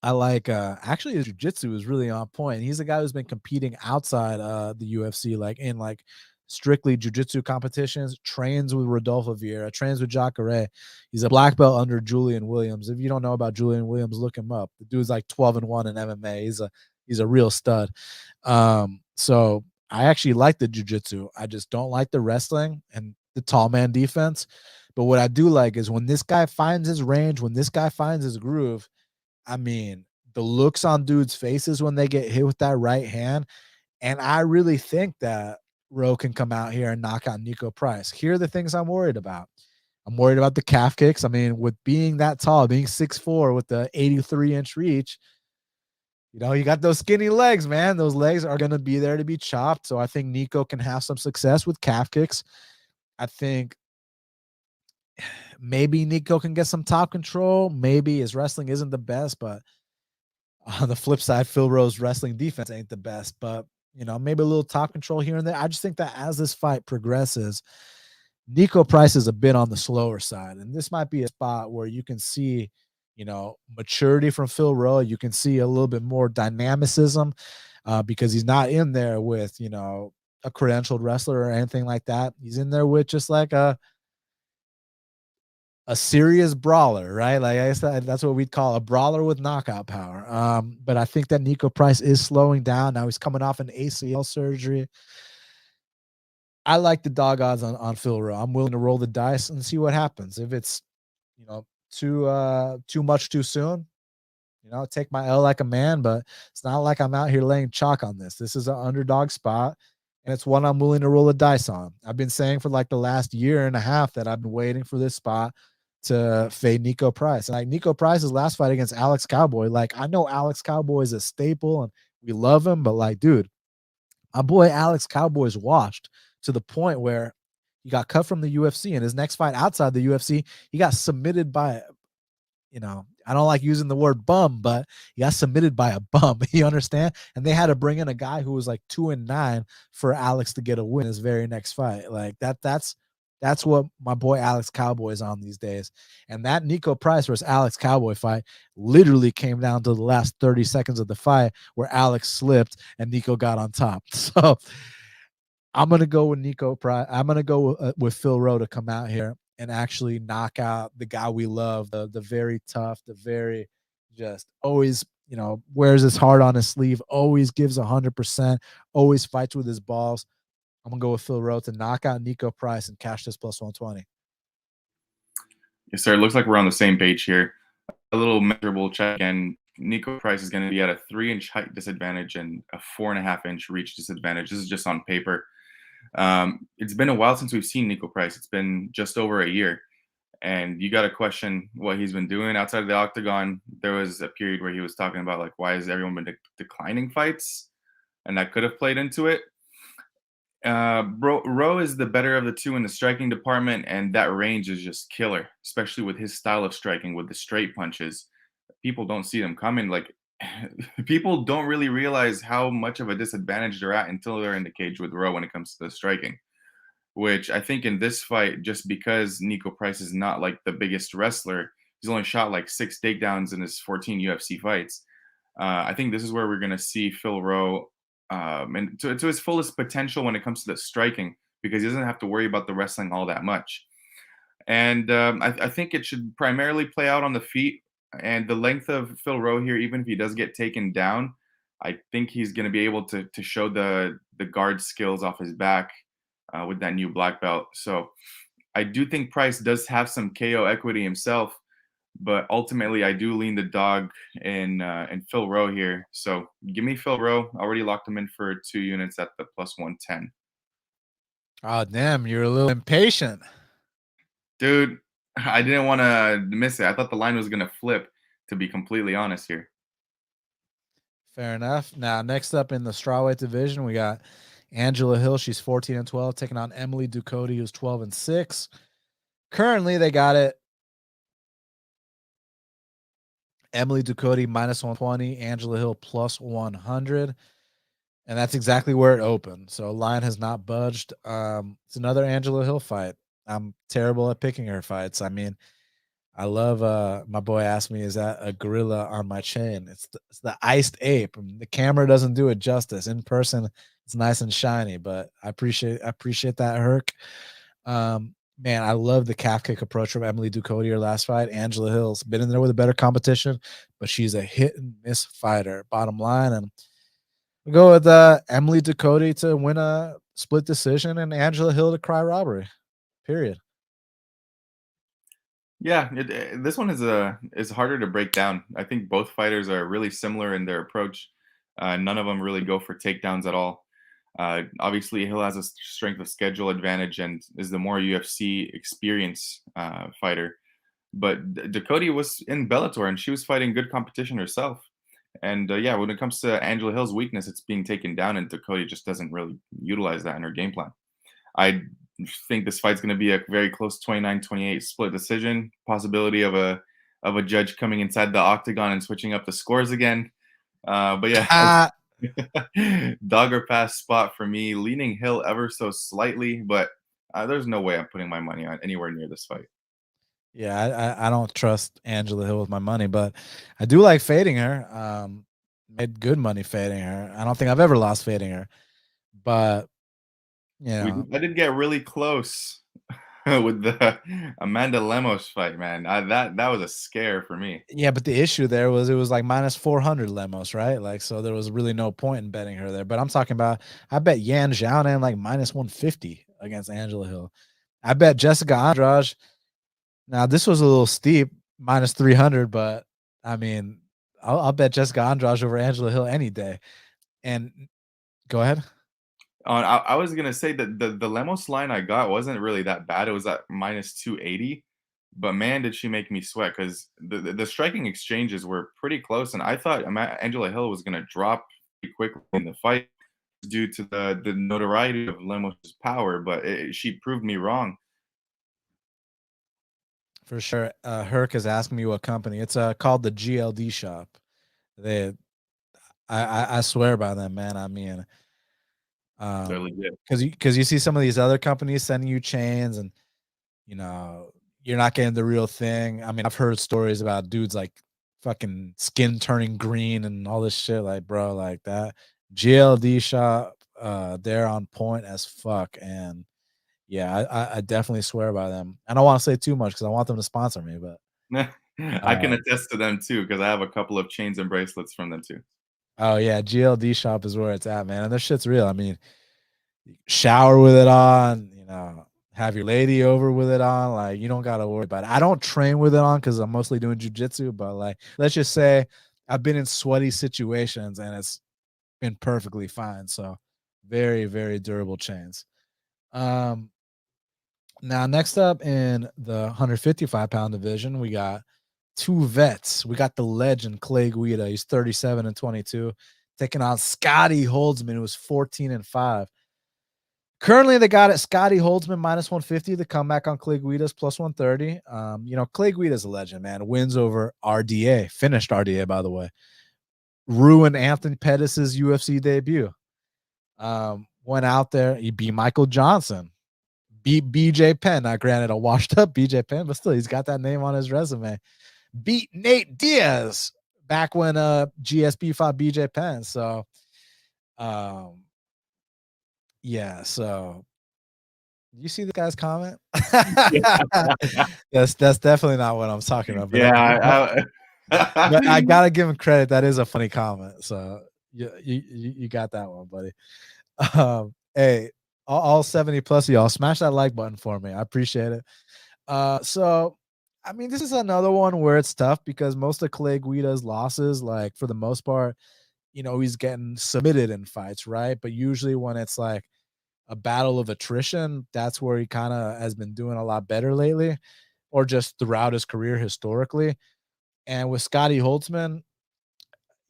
I like actually his jiu-jitsu is really on point. He's a guy who's been competing outside the UFC, like in like strictly jiu-jitsu competitions, trains with Rodolfo Vieira, trains with Jacare. He's a black belt under Julian Williams. If you don't know about Julian Williams, look him up. The dude's like 12-1 in MMA. He's a real stud. So I actually like the jiu-jitsu. I just don't like the wrestling and the tall man defense. But what I do like is when this guy finds his range, when this guy finds his groove, I mean, the looks on dudes' faces when they get hit with that right hand. And I really think that Rowe can come out here and knock out Niko Price. Here are the things I'm worried about. I'm worried about the calf kicks. I mean, with being that tall, being 6'4", with the 83-inch reach, you got those skinny legs, man. Those legs are going to be there to be chopped. So I think Niko can have some success with calf kicks. I think maybe Niko can get some top control. Maybe his wrestling isn't the best, but on the flip side, Phil Rowe's wrestling defense ain't the best. But, maybe a little top control here and there. I just think that as this fight progresses, Niko Price is a bit on the slower side. And this might be a spot where you can see, maturity from Phil Rowe. You can see a little bit more dynamicism because he's not in there with, a credentialed wrestler or anything like that. He's in there with just like a serious brawler, right? Like I said, that's what we'd call a brawler with knockout power. But I think that Niko Price is slowing down. Now he's coming off an ACL surgery. I like the dog odds on Phil Rowe. I'm willing to roll the dice and see what happens. If it's, too much too soon, take my L like a man, but it's not like I'm out here laying chalk on this. This is an underdog spot, and it's one I'm willing to roll the dice on. I've been saying for like the last year and a half that I've been waiting for this spot to fade Niko Price. And like Niko Price's last fight against Alex Cowboy, like I know Alex Cowboy is a staple and we love him, but like, dude, my boy Alex Cowboy's washed to the point where he got cut from the UFC, and his next fight outside the UFC, he got submitted by, I don't like using the word bum, but he got submitted by a bum. You understand? And they had to bring in a guy who was like 2-9 for Alex to get a win his very next fight. Like that's what my boy Alex Cowboy is on these days. And that Niko Price versus Alex Cowboy fight literally came down to the last 30 seconds of the fight where Alex slipped and Niko got on top. So I'm going to go with Niko Price. I'm going to go with Phil Rowe to come out here and actually knock out the guy we love, the very tough, the very just always wears his heart on his sleeve, always gives 100%, always fights with his balls. I'm going to go with Phil Rowe to knock out Niko Price and cash this plus 120. Yes, sir. It looks like we're on the same page here. A little measurable check, and Niko Price is going to be at a 3-inch height disadvantage and a 4.5-inch reach disadvantage. This is just on paper. It's been a while since we've seen Niko Price. It's been just over a year. And you got to question what he's been doing outside of the octagon. There was a period where he was talking about, like, why has everyone been declining fights? And that could have played into it. Rowe is the better of the two in the striking department, and that range is just killer, especially with his style of striking with the straight punches. People don't see them coming. Like, people don't really realize how much of a disadvantage they're at until they're in the cage with Rowe when it comes to the striking. Which I think in this fight, just because Niko Price is not like the biggest wrestler, he's only shot like 6 takedowns in his 14 UFC fights. I think this is where we're going to see Phil Rowe and to his fullest potential when it comes to the striking, because he doesn't have to worry about the wrestling all that much. And I think it should primarily play out on the feet and the length of Phil Rowe here. Even if he does get taken down, I think he's going to be able to show the guard skills off his back with that new black belt. So I do think Price does have some KO equity himself, but ultimately I do lean the dog in Phil Rowe here. So give me Phil Rowe. I already locked him in for 2 units at the plus 110. Oh, damn, you're a little impatient. Dude, I didn't want to miss it. I thought the line was going to flip, to be completely honest here. Fair enough. Now, next up in the strawweight division, we got Angela Hill. She's 14-12, taking on Emily Ducote, who's 12-6. Currently, they got it. Emily Ducote minus 120, Angela Hill plus 100. And that's exactly where it opened. So line has not budged. It's another Angela Hill fight. I'm terrible at picking her fights. I mean, I love my boy asked me, is that a gorilla on my chain? It's the iced ape. The camera doesn't do it justice. In person, it's nice and shiny, but I appreciate that, Herc. Man, I love the calf kick approach from Emily Ducote her last fight. Angela Hill's been in there with a better competition, but she's a hit and miss fighter. Bottom line, and we go with Emily Ducote to win a split decision and Angela Hill to cry robbery. Period. Yeah, this one is harder to break down. I think both fighters are really similar in their approach. None of them really go for takedowns at all. Obviously, Hill has a strength of schedule advantage and is the more UFC experience fighter. But Ducote was in Bellator and she was fighting good competition herself. And yeah, when it comes to Angela Hill's weakness, it's being taken down, and Ducote just doesn't really utilize that in her game plan. I think this fight's going to be a very close 29-28 split decision. Possibility of a judge coming inside the octagon and switching up the scores again. But yeah, dog or pass spot for me. Leaning Hill ever so slightly, but there's no way I'm putting my money on anywhere near this fight. Yeah, I don't trust Angela Hill with my money, but I do like fading her. Made good money fading her. I don't think I've ever lost fading her, but I did get really close with the Amanda Lemos fight, man. That was a scare for me. Yeah, but the issue there was it was like minus 400 Lemos, right? Like, so there was really no point in betting her there. But I'm talking about, I bet Yan Xiaonan like minus 150 against Angela Hill. I bet Jessica Andrade. Now this was a little steep, minus 300, but I mean, I'll bet Jessica Andrade over Angela Hill any day. And go ahead. I was gonna say that the Lemos line I got wasn't really that bad. It was at minus 280, but man, did she make me sweat, because the striking exchanges were pretty close, and I thought Angela Hill was gonna drop pretty quickly in the fight due to the notoriety of Lemos' power, but she proved me wrong. For sure. Herc is asking me what company. It's called the GLD Shop. I swear by them, man. I mean, because you see some of these other companies sending you chains, and you're not getting the real thing. I mean, I've heard stories about dudes like fucking skin turning green and all this shit. Like, bro, like that GLD Shop, they're on point as fuck. And yeah, I definitely swear by them. I don't want to say too much because I want them to sponsor me, but I can attest to them too because I have a couple of chains and bracelets from them too. Oh yeah, GLD shop is where it's at, man. And this shit's real. I mean, shower with it on, have your lady over with it on. Like, you don't gotta worry about it. I don't train with it on because I'm mostly doing jujitsu, but like, let's just say I've been in sweaty situations and it's been perfectly fine. So very, very durable chains. Now next up in the 155-pound division, we got two vets. We got the legend Clay Guida. He's 37 and 22, taking on Scotty Holtzman, who was 14 and 5. Currently, they got it Scotty Holtzman minus 150. The comeback on Clay Guida's plus 130. Clay Guida's a legend, man. Wins over RDA, finished RDA, by the way. Ruined Anthony Pettis' UFC debut. Went out there, he beat Michael Johnson, beat BJ Penn. Now, granted, a washed up BJ Penn, but still, he's got that name on his resume. Beat Nate Diaz back when GSP fought BJ Penn. So, yeah. So, you see the guy's comment? that's definitely not what I'm talking about. But Yeah, but I gotta give him credit. That is a funny comment. So you got that one, buddy. Hey, all 70 plus of y'all, smash that like button for me. I appreciate it. So I mean, this is another one where it's tough because most of Clay Guida's losses, like for the most part, he's getting submitted in fights, right? But usually when it's like a battle of attrition, that's where he kind of has been doing a lot better lately, or just throughout his career historically. And with Scotty Holtzman,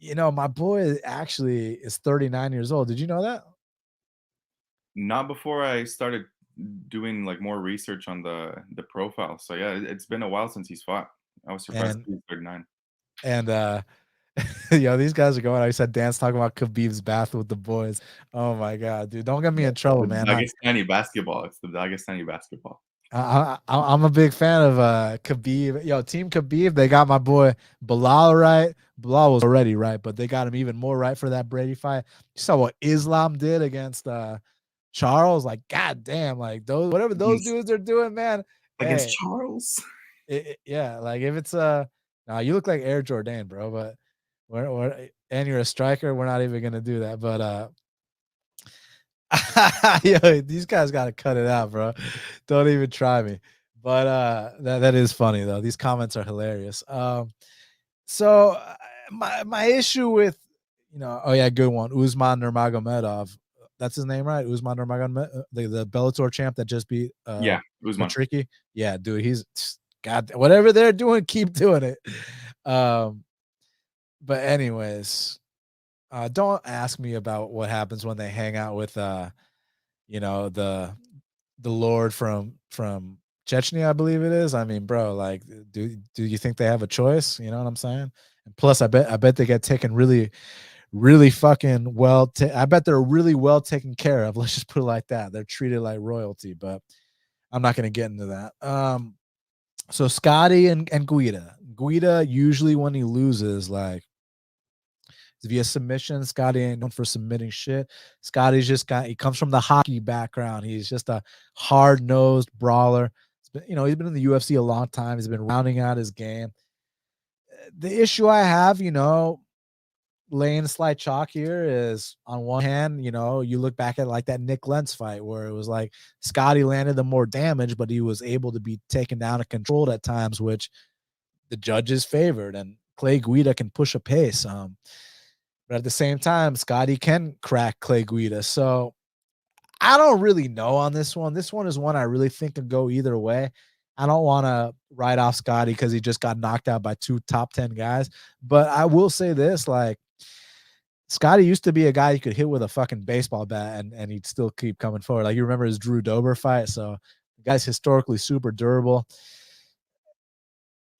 my boy actually is 39 years old. Did you know that? not before I started doing like more research on the profile. So yeah, it's been a while since he's fought. I was surprised And he was 39. and these guys are going. I said Dan's talking about Khabib's bath with the boys. Oh my god, dude, don't get me in trouble, The man. Dagestani basketball. It's the Dagestani basketball. I'm a big fan of Khabib. Yo, Team Khabib, they got my boy Bilal right. Bilal was already right, but they got him even more right for that Brady fight. You saw what Islam did against Charles. Like, god damn, like those whatever those dudes are doing, man. Against Hey, Charles. yeah, like if it's nah, you look like Air Jordan, bro, but and you're a striker, we're not even gonna do that. But yo, these guys got to cut it out, bro. Don't even try me. But that is funny though. These comments are hilarious. So my issue with oh yeah, good one. Usman Nurmagomedov. That's his name, right? Usman Nurmagomedov, the Bellator champ that just beat Yeah, Usman. Tricky. Yeah, dude, he's God. Whatever they're doing, keep doing it. But anyways, don't ask me about what happens when they hang out with the Lord from Chechnya, I believe it is. I mean, bro, like, do you think they have a choice? You know what I'm saying? And plus, I bet they get taken really, really fucking well. I bet they're really well taken care of. Let's just put it like that. They're treated like royalty. But I'm not gonna get into that. So Scotty and Guida. Guida usually when he loses, like via submission. Scotty ain't known for submitting shit. Scotty's he comes from the hockey background. He's just a hard-nosed brawler. He's been in the UFC a long time. He's been rounding out his game. The issue I have, laying slight chalk here is on one hand, you look back at like that Nick Lentz fight where it was like Scotty landed the more damage, but he was able to be taken down and controlled at times, which the judges favored, and Clay Guida can push a pace. But at the same time, Scotty can crack Clay Guida. So I don't really know on this one. This one is one I really think could go either way. I don't want to write off Scotty because he just got knocked out by two top 10 guys. But I will say this, like, Scotty used to be a guy you could hit with a fucking baseball bat and he'd still keep coming forward. Like, you remember his Drew Dober fight? So the guy's historically super durable.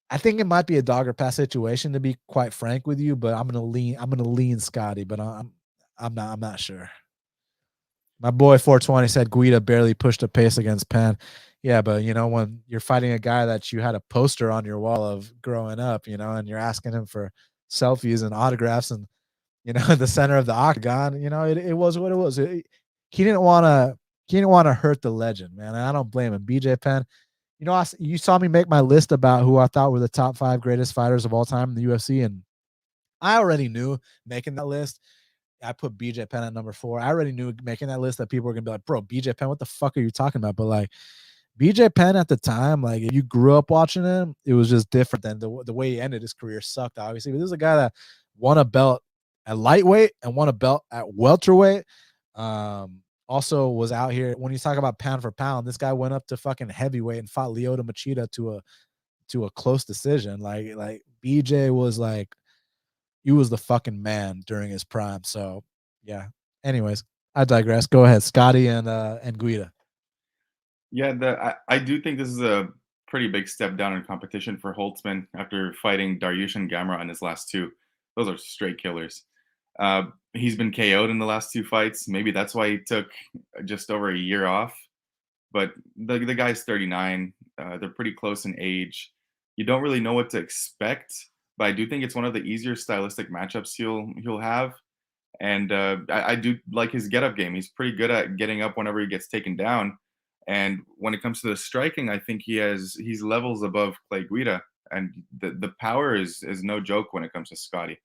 I think it might be a dog or pass situation, to be quite frank with you, but I'm gonna lean Scotty, but I'm not sure. My boy 420 said Guida barely pushed a pace against Penn. Yeah, but when you're fighting a guy that you had a poster on your wall of growing up, and you're asking him for selfies and autographs and in the center of the octagon, it was what it was. He didn't want to hurt the legend, man. And I don't blame him. BJ Penn, You know, you saw me make my list about who I thought were the top 5 greatest fighters of all time in the UFC, and I already knew making that list. I put BJ Penn at number 4. I already knew making that list that people were gonna be like, "Bro, BJ Penn, what the fuck are you talking about?" But like BJ Penn at the time, like if you grew up watching him, it was just different than the way he ended his career sucked, obviously. But this is a guy that won a belt at lightweight and won a belt at welterweight. Also was out here when you talk about pound for pound. This guy went up to fucking heavyweight and fought Lyoto Machida to a close decision. Like BJ was like he was the fucking man during his prime. So yeah. Anyways, I digress. Go ahead, Scotty and Guida. Yeah, I do think this is a pretty big step down in competition for Holtzman after fighting Dariush and Gamrot in his last two. Those are straight killers. He's been KO'd in the last 2 fights. Maybe that's why he took just over a year off. But the guy's 39. They're pretty close in age. You don't really know what to expect, but I do think it's one of the easier stylistic matchups he'll have. And I do like his get-up game. He's pretty good at getting up whenever he gets taken down. And when it comes to the striking, I think he's levels above Clay Guida, and the power is no joke when it comes to Scotty.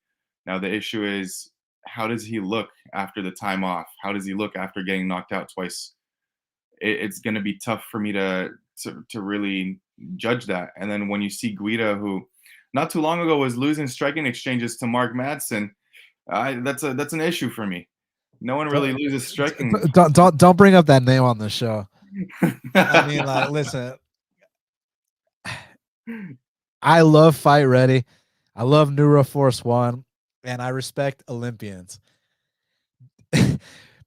Now the issue is, how does he look after the time off? How does he look after getting knocked out twice? It's going to be tough for me to really judge that. And then when you see Guida, who not too long ago was losing striking exchanges to Mark Madsen, that's an issue for me. No one really loses striking. Don't bring up that name on the show. I mean, like, listen, I love Fight Ready. I love Neuroforce One, and I respect Olympians.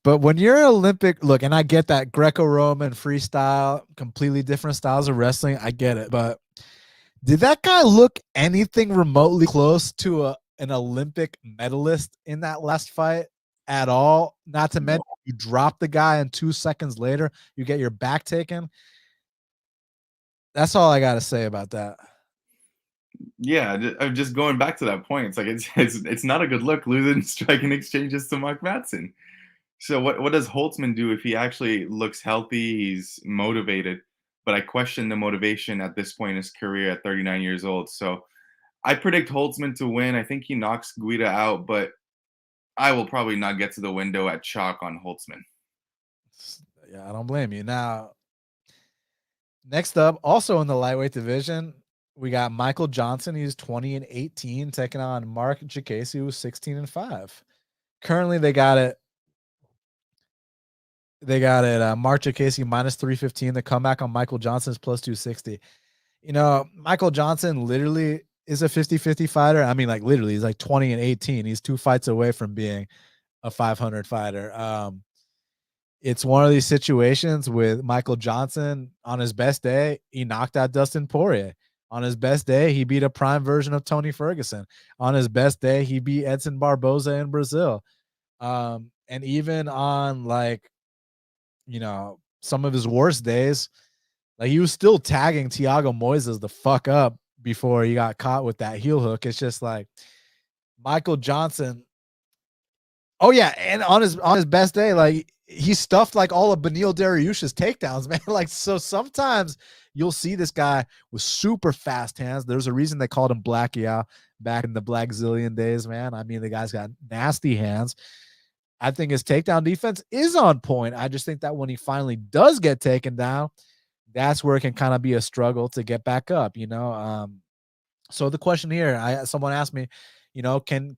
But when you're an Olympic, look, and I get that Greco-Roman freestyle, completely different styles of wrestling. I get it. But did that guy look anything remotely close to an Olympic medalist in that last fight at all? Not to mention, you drop the guy, and 2 seconds later, you get your back taken. That's all I got to say about that. Yeah, I'm just going back to that point. It's like it's not a good look losing striking exchanges to Mark Madsen. So what does Holtzman do if he actually looks healthy? He's motivated, but I question the motivation at this point in his career at 39 years old. So I predict Holtzman to win. I think he knocks Guida out, but I will probably not get to the window at chalk on Holtzman. Yeah, I don't blame you. Now, next up, also in the lightweight division, we got Michael Johnson. He's 20-18, taking on Marc Diakiese, who's 16-5. Currently, they got it. Marc Diakiese minus 315. The comeback on Michael Johnson is plus 260. You know, Michael Johnson literally is a 50-50 fighter. I mean, like literally, he's like 20-18. He's 2 fights away from being a 500 fighter. It's one of these situations with Michael Johnson. On his best day, he knocked out Dustin Poirier. On his best day, he beat a prime version of Tony Ferguson. On his best day, he beat Edson Barboza in Brazil. And even on, like, you know, some of his worst days, like, he was still tagging Thiago Moises the fuck up before he got caught with that heel hook. It's just like Michael Johnson. Oh yeah, and on his best day, like, he stuffed like all of Beneil Dariush's takedowns, man. Like, so sometimes you'll see this guy with super fast hands. There's a reason they called him Blackie back in the Black Zillion days, man. I mean, the guy's got nasty hands. I think his takedown defense is on point. I just think that when he finally does get taken down, that's where it can kind of be a struggle to get back up, you know? So the question here, someone asked me, you know, can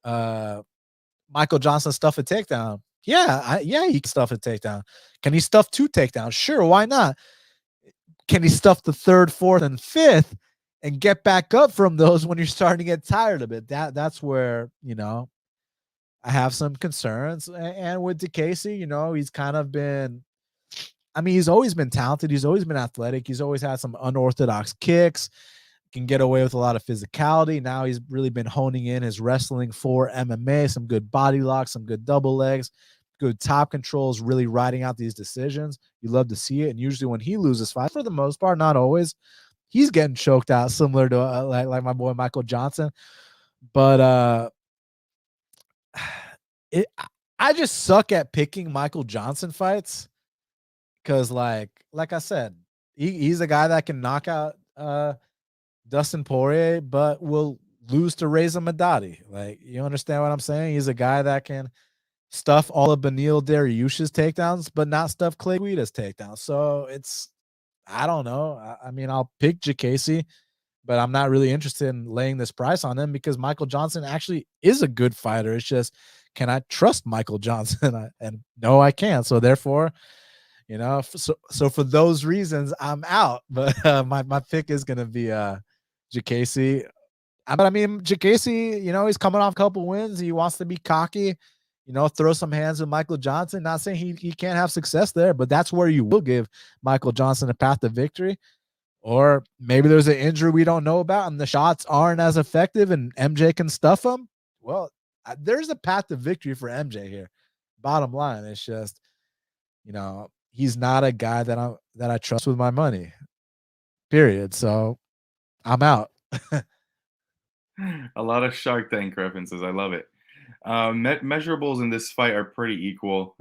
Michael Johnson stuff a takedown? Yeah, he can stuff a takedown. Can he stuff 2 takedowns? Sure, why not? Can he stuff the 3rd, 4th, and 5th and get back up from those when you're starting to get tired of it? That's where, you know, I have some concerns. And with Diakiese, you know, he's kind of been, I mean, he's always been talented. He's always been athletic. He's always had some unorthodox kicks, can get away with a lot of physicality. Now he's really been honing in his wrestling for MMA, some good body locks, some good double legs, good top controls, really riding out these decisions. You love to see it. And usually when he loses fights, for the most part, not always, he's getting choked out, similar to like my boy Michael Johnson. But I just suck at picking Michael Johnson fights because, like I said, he's a guy that can knock out Dustin Poirier, but will lose to Reza Madadi. Like, you understand what I'm saying? He's a guy that can stuff all of Beneil Dariush's takedowns, but not stuff Clay Guida's takedowns. So it's, I don't know. I mean, I'll pick Diakiese, but I'm not really interested in laying this price on him because Michael Johnson actually is a good fighter. It's just, can I trust Michael Johnson? And no, I can't. So therefore, you know, so for those reasons, I'm out. But my pick is gonna be Diakiese. But I mean, Diakiese, you know, he's coming off a couple wins. He wants to be cocky, you know, throw some hands with Michael Johnson. Not saying he can't have success there, but that's where you will give Michael Johnson a path to victory. Or maybe there's an injury we don't know about and the shots aren't as effective and MJ can stuff them. Well, there's a path to victory for MJ here. Bottom line, it's just, you know, he's not a guy that I trust with my money. Period. So I'm out. A lot of Shark Tank references. I love it. Measurables in this fight are pretty equal.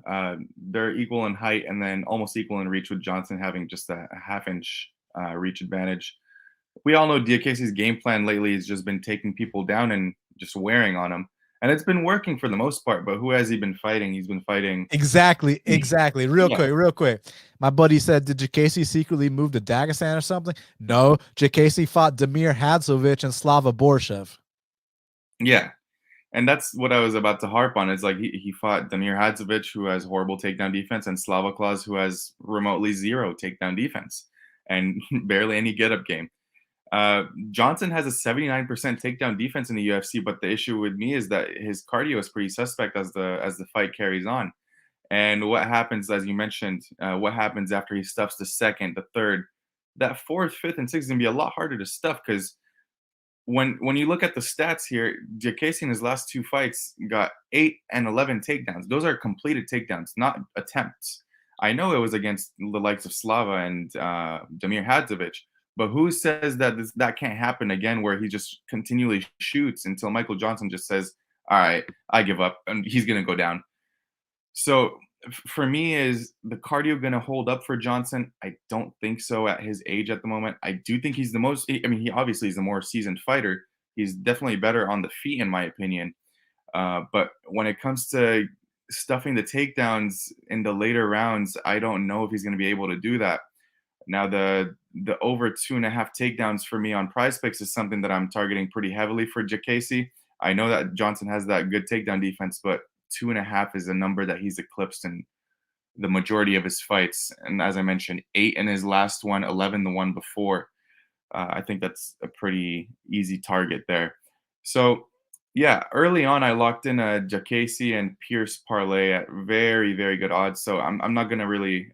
They're equal in height and then almost equal in reach, with Johnson having just a half-inch reach advantage. We all know Diakiese's game plan lately has just been taking people down and just wearing on them. And it's been working for the most part, but who has he been fighting? He's been fighting. Exactly. Real Yeah. quick. My buddy said, did Diakiese secretly move to Dagestan or something? No, Diakiese fought Damir Hadzovic and Slava Borshev. Yeah. And that's what I was about to harp on. It's like he fought Damir Hadzovic, who has horrible takedown defense, and Slava Klaus, who has remotely zero takedown defense and barely any get-up game. Johnson has a 79% takedown defense in the UFC, but the issue with me is that his cardio is pretty suspect as the fight carries on. And what happens, as you mentioned, what happens after he stuffs the second, the third, that fourth, fifth, and sixth is gonna be a lot harder to stuff because when you look at the stats here, Diakiese in his last two fights got 8 and 11 takedowns. Those are completed takedowns, not attempts. I know it was against the likes of Slava and Damir Hadzovic, but who says that that can't happen again, where he just continually shoots until Michael Johnson just says, "All right, I give up," and he's gonna go down. So for me, is the cardio going to hold up for Johnson? I don't think so at his age at the moment. I do think he's the most, I mean, he obviously is the more seasoned fighter. He's definitely better on the feet, in my opinion. But when it comes to stuffing the takedowns in the later rounds, I don't know if he's going to be able to do that. Now, the over 2.5 takedowns for me on Prize Picks is something that I'm targeting pretty heavily for Diakiese. I know that Johnson has that good takedown defense, but 2.5 is a number that he's eclipsed in the majority of his fights. And as I mentioned, 8 in his last one, 11 the one before. I think that's a pretty easy target there. So, yeah, early on, I locked in a Diakiese and Pearce parlay at very, very good odds. So I'm not going to really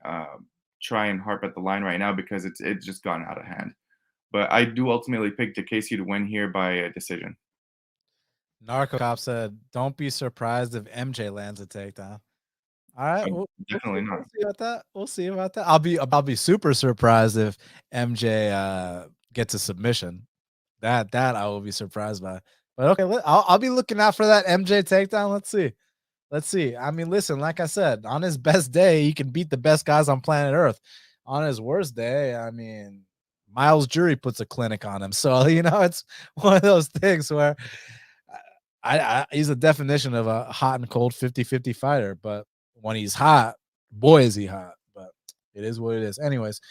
try and harp at the line right now because it's just gone out of hand. But I do ultimately pick Diakiese to win here by a decision. Narco Cop said, don't be surprised if MJ lands a takedown. All right, Definitely not. we'll see about that. We'll see about that. I'll be super surprised if MJ gets a submission. That I will be surprised by. But okay, I'll be looking out for that MJ takedown. Let's see. Let's see. I mean, listen, like I said, on his best day, he can beat the best guys on planet Earth. On his worst day, I mean, Miles Jury puts a clinic on him. So, you know, it's one of those things where he's the definition of a hot and cold 50-50 fighter. But when he's hot, boy, is he hot. But it is what it is. Anyways,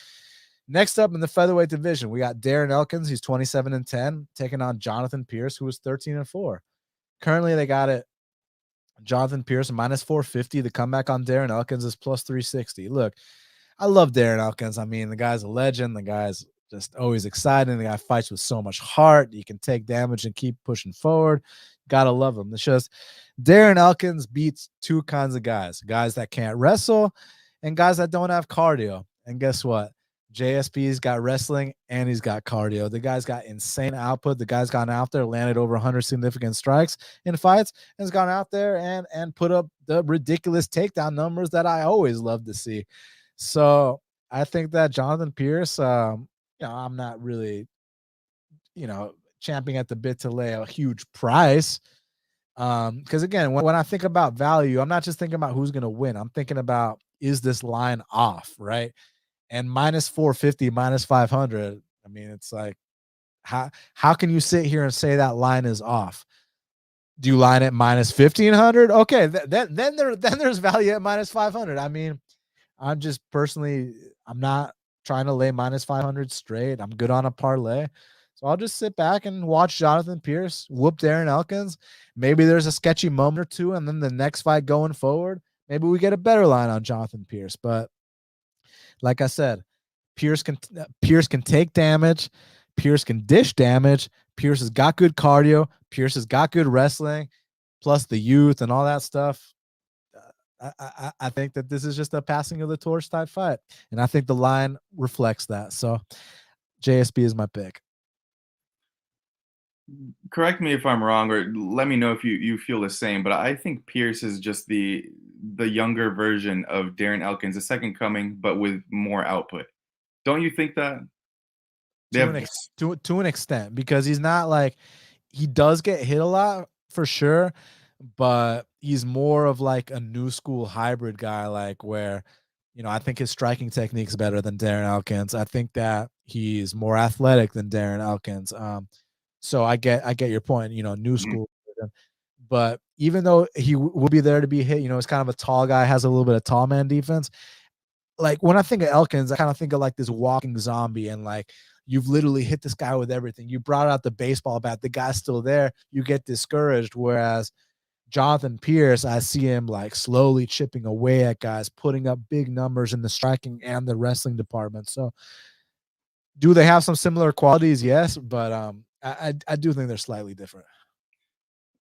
next up in the featherweight division, we got Darren Elkins. He's 27-10, taking on Jonathan Pearce, who was 13-4. Currently, they got it. Jonathan Pearce minus 450. The comeback on Darren Elkins is plus 360. Look, I love Darren Elkins. I mean, the guy's a legend. The guy's just always exciting. The guy fights with so much heart. You can take damage and keep pushing forward. Gotta love him. It's just Darren Elkins beats two kinds of guys that can't wrestle and guys that don't have cardio. And guess what? JSP's got wrestling and he's got cardio. The guy's got insane output. The guy's gone out there, landed over 100 significant strikes in fights, and has gone out there and put up the ridiculous takedown numbers that I always love to see. So I think that Jonathan Pearce, I'm not really, champing at the bit to lay a huge price. Because again, when I think about value, I'm not just thinking about who's going to win. I'm thinking about, is this line off, right? and minus 450, minus 500. I mean, it's like, how can you sit here and say that line is off? Do you line at minus 1500? Okay, then there's value at minus 500. I mean, I'm just personally, I'm not trying to lay minus 500 straight. I'm good on a parlay. So I'll just sit back and watch Jonathan Pearce whoop Darren Elkins. Maybe there's a sketchy moment or two, and then the next fight going forward, maybe we get a better line on Jonathan Pearce. But like I said, Pearce can take damage. Pearce can dish damage. Pearce has got good cardio. Pearce has got good wrestling, plus the youth and all that stuff. I think that this is just a passing of the torch type fight, and I think the line reflects that. So JSB is my pick. Correct me if I'm wrong, or let me know if you feel the same. But I think Pearce is just the younger version of Darren Elkins, the second coming, but with more output. Don't you think that? To an extent, because he's not like, he does get hit a lot for sure, but he's more of like a new school hybrid guy, like where, I think his striking technique is better than Darren Elkins. I think that he's more athletic than Darren Elkins. So I get your point, new school. But even though he will be there to be hit, he's kind of a tall guy, has a little bit of tall man defense. Like when I think of Elkins, I kind of think of like this walking zombie, and like you've literally hit this guy with everything. You brought out the baseball bat, the guy's still there. You get discouraged. Whereas Jonathan Pearce, I see him like slowly chipping away at guys, putting up big numbers in the striking and the wrestling department. So do they have some similar qualities? Yes, but I do think they're slightly different.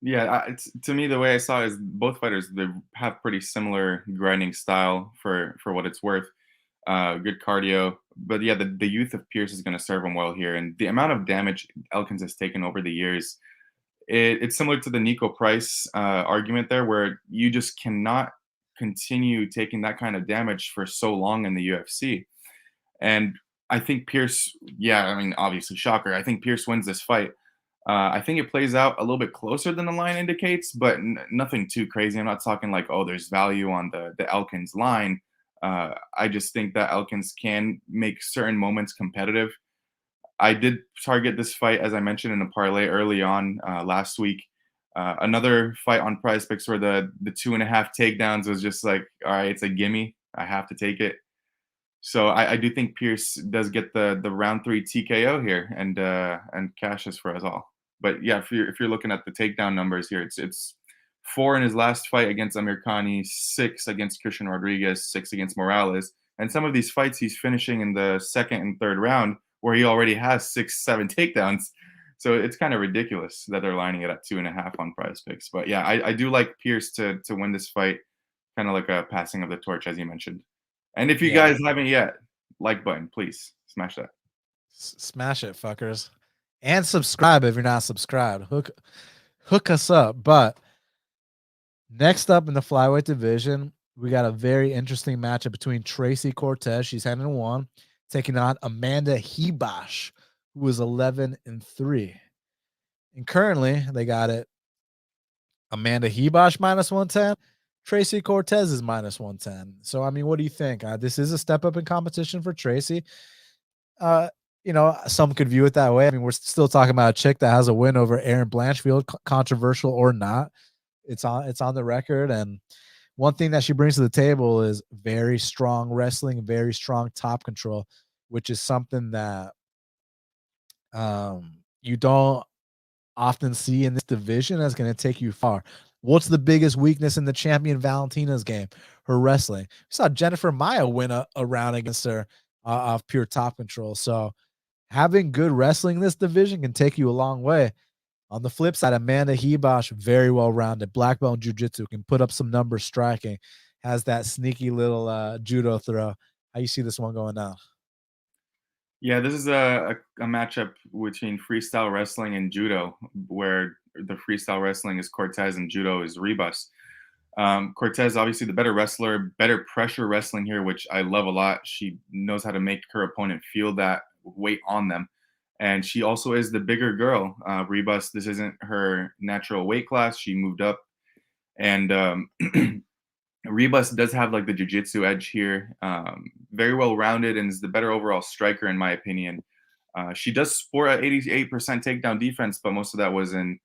Yeah, to me, the way I saw it is both fighters, they have pretty similar grinding style for what it's worth. Good cardio. But yeah, the youth of Pearce is going to serve him well here. And the amount of damage Elkins has taken over the years, it's similar to the Niko Price argument there, where you just cannot continue taking that kind of damage for so long in the UFC. And I think Pearce, yeah, I mean, obviously, shocker. I think Pearce wins this fight. I think it plays out a little bit closer than the line indicates, but nothing too crazy. I'm not talking like, oh, there's value on the Elkins line. I just think that Elkins can make certain moments competitive. I did target this fight, as I mentioned, in a parlay early on last week. Another fight on Prize Picks where the 2.5 takedowns was just like, all right, it's a gimme. I have to take it. So I do think Pearce does get the round 3 TKO here and cashes for us all. But yeah, if you're looking at the takedown numbers here, it's 4 in his last fight against Amir Khani, 6 against Christian Rodriguez, 6 against Morales, and some of these fights he's finishing in the second and third round where he already has 6, 7 takedowns. So it's kind of ridiculous that they're lining it at 2.5 on Prize Picks. But yeah, I do like Pearce to win this fight, kind of like a passing of the torch, as you mentioned. And if you guys haven't yet, like button, please smash that. Smash it, fuckers. And subscribe if you're not subscribed. Hook us up. But next up in the flyweight division, we got a very interesting matchup between Tracy Cortez, she's 10-1, taking on Amanda Ribas, who is 11-3. And currently, they got it Amanda Ribas minus 110. Tracy Cortez is minus 110. So, I mean, what do you think? This is a step up in competition for Tracy. Some could view it that way. I mean, we're still talking about a chick that has a win over Erin Blanchfield, controversial or not. It's on the record. And one thing that she brings to the table is very strong wrestling, very strong top control, which is something that you don't often see in this division. That's going to take you far. What's the biggest weakness in the champion Valentina's game? Her wrestling. We saw Jennifer Maia win a round against her off pure top control. So having good wrestling in this division can take you a long way. On the flip side, Amanda Ribas, very well-rounded, black belt in jiu-jitsu, can put up some numbers striking, has that sneaky little judo throw. How you see this one going down? Yeah, this is a matchup between freestyle wrestling and judo, where the freestyle wrestling is Cortez and judo is Ribas. Cortez, obviously the better wrestler, better pressure wrestling here, which I love a lot. She knows how to make her opponent feel that weight on them. And she also is the bigger girl. Ribas, this isn't her natural weight class. She moved up. And Ribas does have like the jiu-jitsu edge here. very well rounded and is the better overall striker in my opinion. She does sport at 88% takedown defense, but most of that was in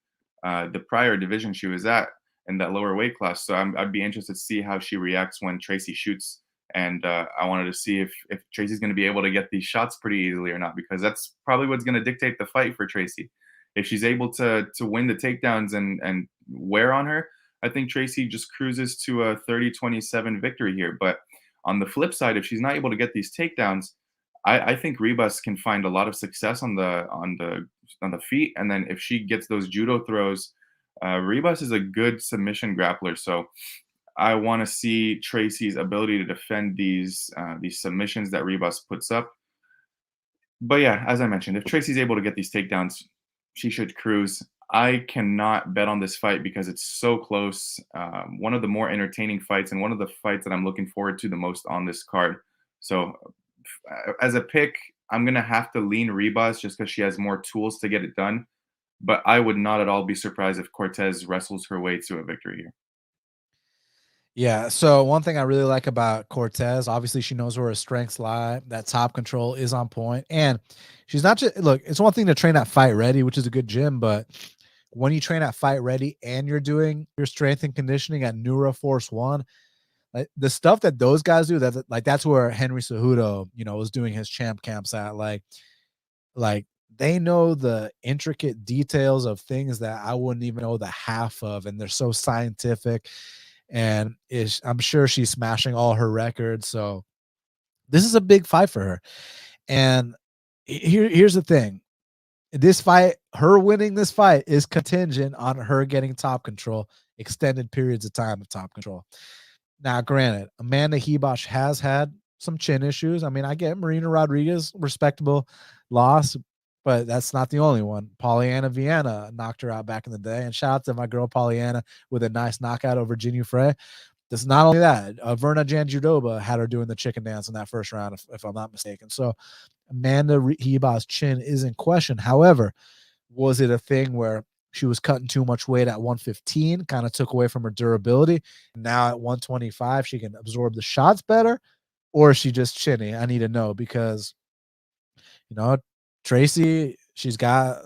the prior division she was at in that lower weight class. So I'd be interested to see how she reacts when Tracy shoots. And I wanted to see if Tracy's going to be able to get these shots pretty easily or not, because that's probably what's going to dictate the fight for Tracy. If she's able to win the takedowns and wear on her, I think Tracy just cruises to a 30-27 victory here. But on the flip side, if she's not able to get these takedowns, I think Ribas can find a lot of success on the feet, and then if she gets those judo throws, Ribas is a good submission grappler. So I want to see Tracy's ability to defend these submissions that Ribas puts up. But yeah, as I mentioned, if Tracy's able to get these takedowns, she should cruise. I cannot bet on this fight because it's so close. One of the more entertaining fights and one of the fights that I'm looking forward to the most on this card. So as a pick, I'm going to have to lean Ribas just because she has more tools to get it done. But I would not at all be surprised if Cortez wrestles her way to a victory here. Yeah. So one thing I really like about Cortez, obviously she knows where her strengths lie. That top control is on point. And she's not just, look, it's one thing to train at Fight Ready, which is a good gym, but when you train at Fight Ready and you're doing your strength and conditioning at Neuro Force One, like the stuff that those guys do, that like that's where Henry Cejudo, was doing his champ camps at. Like they know the intricate details of things that I wouldn't even know the half of, and they're so scientific. And I'm sure she's smashing all her records. So this is a big fight for her. And here's the thing. This fight, her winning this fight is contingent on her getting top control, extended periods of time of top control. Now, granted, Amanda Ribas has had some chin issues. I mean, I get Marina Rodriguez, respectable loss, but that's not the only one. Polyana Viana knocked her out back in the day. And shout out to my girl Polyana with a nice knockout over Jinyu Frey. It's not only that. Verna Janjudoba had her doing the chicken dance in that first round, if I'm not mistaken. So Amanda Ribas' chin is in question. However, was it a thing where she was cutting too much weight at 115, kind of took away from her durability? Now at 125, she can absorb the shots better, or is she just chinny? I need to know because, Tracy, she does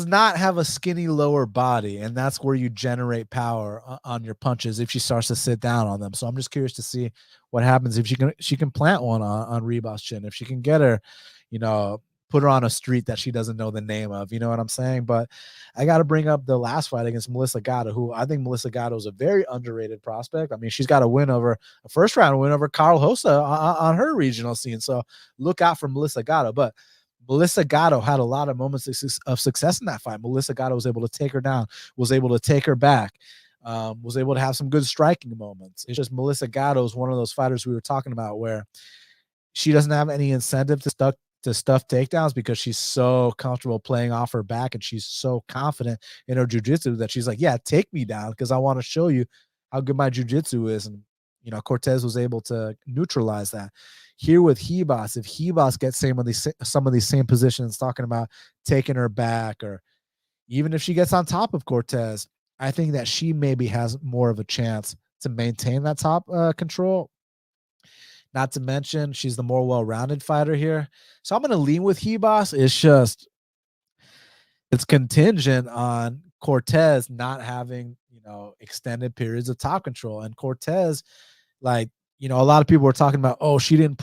not have a skinny lower body, and that's where you generate power on your punches if she starts to sit down on them. So I'm just curious to see what happens if she can plant one on Ribas' chin, if she can get her, put her on a street that she doesn't know the name of, you know what I'm saying? But I got to bring up the last fight against Melissa Gatto, who I think Melissa Gatto is a very underrated prospect. I mean, she's got a first round win over Carl Hosa on her regional scene. So look out for Melissa Gatto. But Melissa Gatto had a lot of moments of success in that fight. Melissa Gatto was able to take her down, was able to take her back, was able to have some good striking moments. It's just Melissa Gatto is one of those fighters we were talking about where she doesn't have any incentive to stuff takedowns because she's so comfortable playing off her back and she's so confident in her jiu-jitsu that she's like, yeah, take me down because I want to show you how good my jiu-jitsu is. And, Cortez was able to neutralize that. Here with Ribas, if Ribas gets some of these same positions, talking about taking her back, or even if she gets on top of Cortez, I think that she maybe has more of a chance to maintain that top control. Not to mention, she's the more well-rounded fighter here. So I'm going to lean with Ribas. It's contingent on Cortez not having, extended periods of top control. And Cortez, a lot of people were talking about, oh, she didn't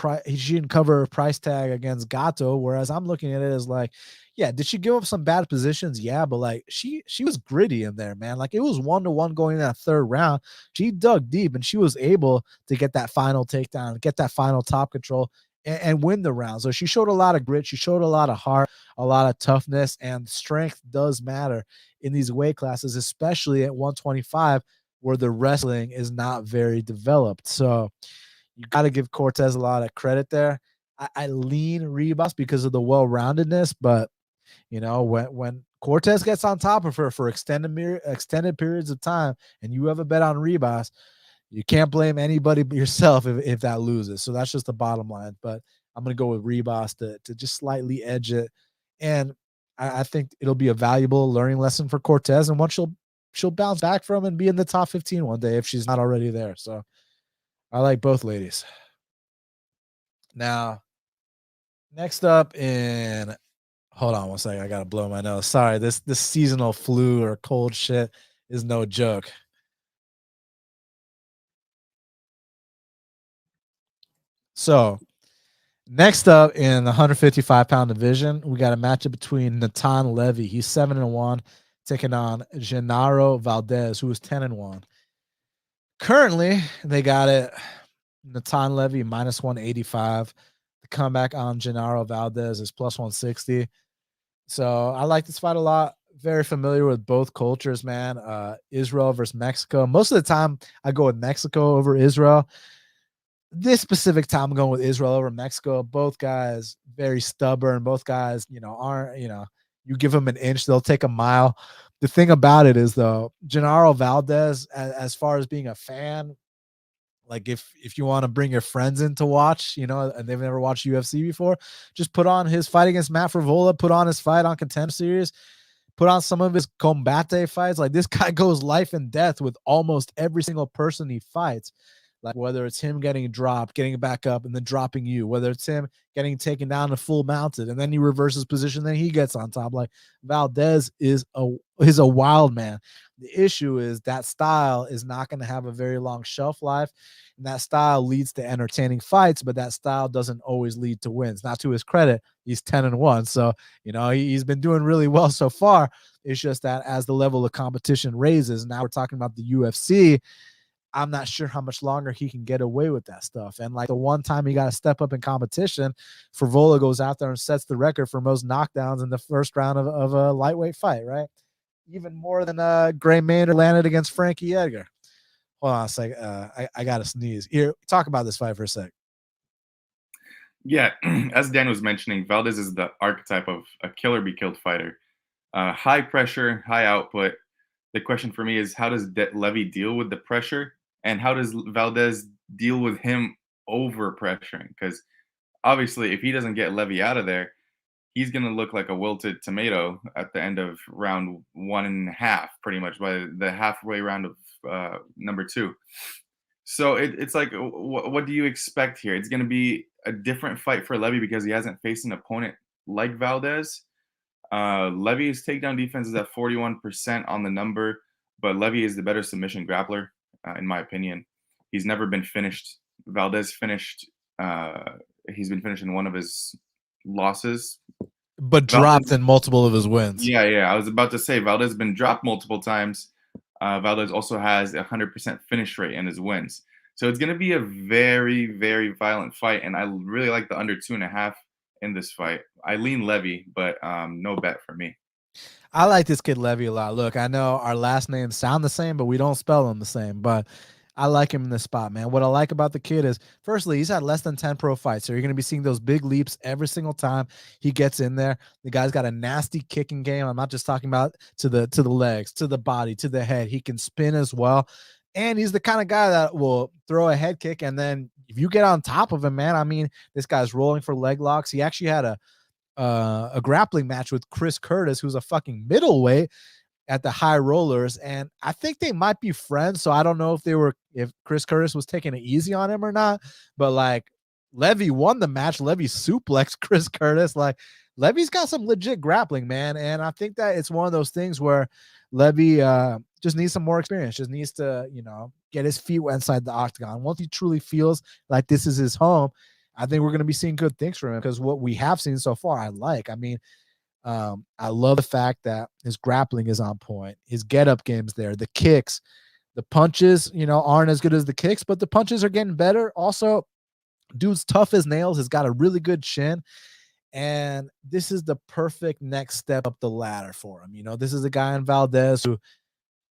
cover her price tag against Gatto. Whereas I'm looking at it as like, yeah, did she give up some bad positions? Yeah, but she was gritty in there, man. It was 1-1 going in that third round. She dug deep and she was able to get that final takedown, get that final top control and win the round. So she showed a lot of grit. She showed a lot of heart, a lot of toughness, and strength does matter in these weight classes, especially at 125, where the wrestling is not very developed. So you got to give Cortez a lot of credit there. I lean Ribas because of the well-roundedness, but when Cortez gets on top of her for extended periods of time, and you have a bet on Ribas, you can't blame anybody but yourself if that loses. So that's just the bottom line. But I'm going to go with Ribas to just slightly edge it. And I think it'll be a valuable learning lesson for Cortez. And once she'll she'll bounce back from and be in the top 15 one day if she's not already there. So I like both ladies. Now, next up in hold on one second, I gotta blow my nose. Sorry, this seasonal flu or cold shit is no joke. So next up in the 155-pound division, we got a matchup between Natan Levy. He's 7-1, taking on Genaro Valdez, who is 10-1. Currently, they got it Natan Levy minus 185. The comeback on Genaro Valdez is plus 160. So I like this fight a lot. Very familiar with both cultures, man. Israel versus Mexico. Most of the time, I go with Mexico over Israel. This specific time, I'm going with Israel over Mexico. Both guys very stubborn. Both guys, aren't, you give them an inch, they'll take a mile. The thing about it is, though, Genaro Valdez, as far as being a fan, like if you want to bring your friends in to watch, and they've never watched UFC before, just put on his fight against Matt Frivola, put on his fight on Contempt Series, put on some of his Combate fights. Like, this guy goes life and death with almost every single person he fights. Like, whether it's him getting dropped, getting back up, and then dropping you, whether it's him getting taken down and full mounted, and then he reverses position, then he gets on top. Like, Valdez is a wild man. The issue is that style is not going to have a very long shelf life, and that style leads to entertaining fights, but that style doesn't always lead to wins. Not to his credit, he's 10-1, so he's been doing really well so far. It's just that as the level of competition raises, now we're talking about the UFC. I'm not sure how much longer he can get away with that stuff. And like the one time he got to step up in competition, Frivola goes out there and sets the record for most knockdowns in the first round of a lightweight fight, right? Even more than Gray Maynard landed against Frankie Edgar. Hold on a sec. I got to sneeze. Here, talk about this fight for a sec. Yeah, as Dan was mentioning, Valdez is the archetype of a killer be killed fighter. High pressure, high output. The question for me is, how does Levy deal with the pressure? And how does Valdez deal with him over pressuring? Because obviously, if he doesn't get Levy out of there, he's going to look like a wilted tomato at the end of round 1.5, pretty much by the halfway round of number 2. So it's like, what do you expect here? It's going to be a different fight for Levy because he hasn't faced an opponent like Valdez. Levy's takedown defense is at 41% on the number, but Levy is the better submission grappler, in my opinion. He's never been finished. Valdez finished. He's been finished in one of his losses, but dropped in multiple of his wins. Yeah. I was about to say Valdez has been dropped multiple times. Valdez also has 100% finish rate in his wins. So it's going to be a very, very violent fight, and I really like the under 2.5 in this fight. I lean Levy, but no bet for me. I like this kid Levy a lot. Look, I know our last names sound the same, but we don't spell them the same. But I like him in this spot, man. What I like about the kid is, firstly, he's had less than 10 pro fights. So you're going to be seeing those big leaps every single time he gets in there. The guy's got a nasty kicking game. I'm not just talking about to the legs, to the body, to the head. He can spin as well. And he's the kind of guy that will throw a head kick. And then if you get on top of him, man, I mean, this guy's rolling for leg locks. He actually had a grappling match with Chris Curtis, who's a fucking middleweight at the high rollers, and I think they might be friends. So I don't know if Chris Curtis was taking it easy on him or not, but like Levy won the match. Levy suplexed Chris Curtis. Like, Levy's got some legit grappling, man, and I think that it's one of those things where Levy just needs some more experience, just needs to get his feet inside the octagon. Once he truly feels like this is his home, I think we're going to be seeing good things from him, because what we have seen so far, I like. I mean, I love the fact that his grappling is on point. His get-up game's there. The kicks, the punches, aren't as good as the kicks, but the punches are getting better. Also, dude's tough as nails. Has got a really good chin. And this is the perfect next step up the ladder for him. This is a guy in Valdez who,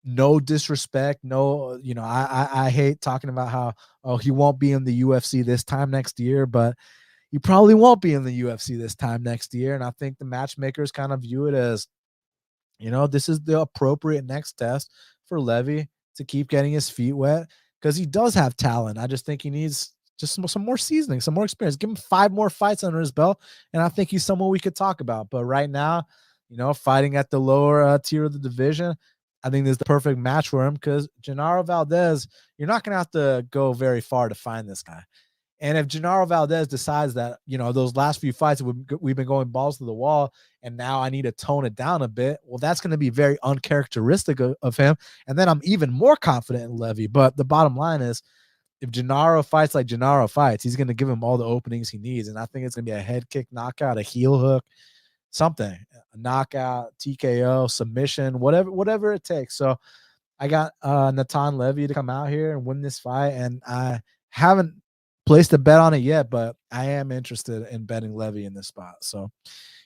no disrespect, no, I hate talking about how, he won't be in the UFC this time next year, but he probably won't be in the UFC this time next year. And I think the matchmakers kind of view it as, this is the appropriate next test for Levy to keep getting his feet wet, because he does have talent. I just think he needs just some more seasoning, some more experience. Give him 5 more fights under his belt, and I think he's someone we could talk about. But right now, fighting at the lower tier of the division, I think this is the perfect match for him because Genaro Valdez, you're not going to have to go very far to find this guy. And if Genaro Valdez decides that, those last few fights, we've been going balls to the wall, and now I need to tone it down a bit, well, that's going to be very uncharacteristic of him. And then I'm even more confident in Levy. But the bottom line is, if Genaro fights like Genaro fights, he's going to give him all the openings he needs. And I think it's going to be a head kick, knockout, a heel hook, something, a knockout, TKO, submission, whatever it takes. So I got Natan Levy to come out here and win this fight, and I haven't placed a bet on it yet, but I am interested in betting Levy in this spot. So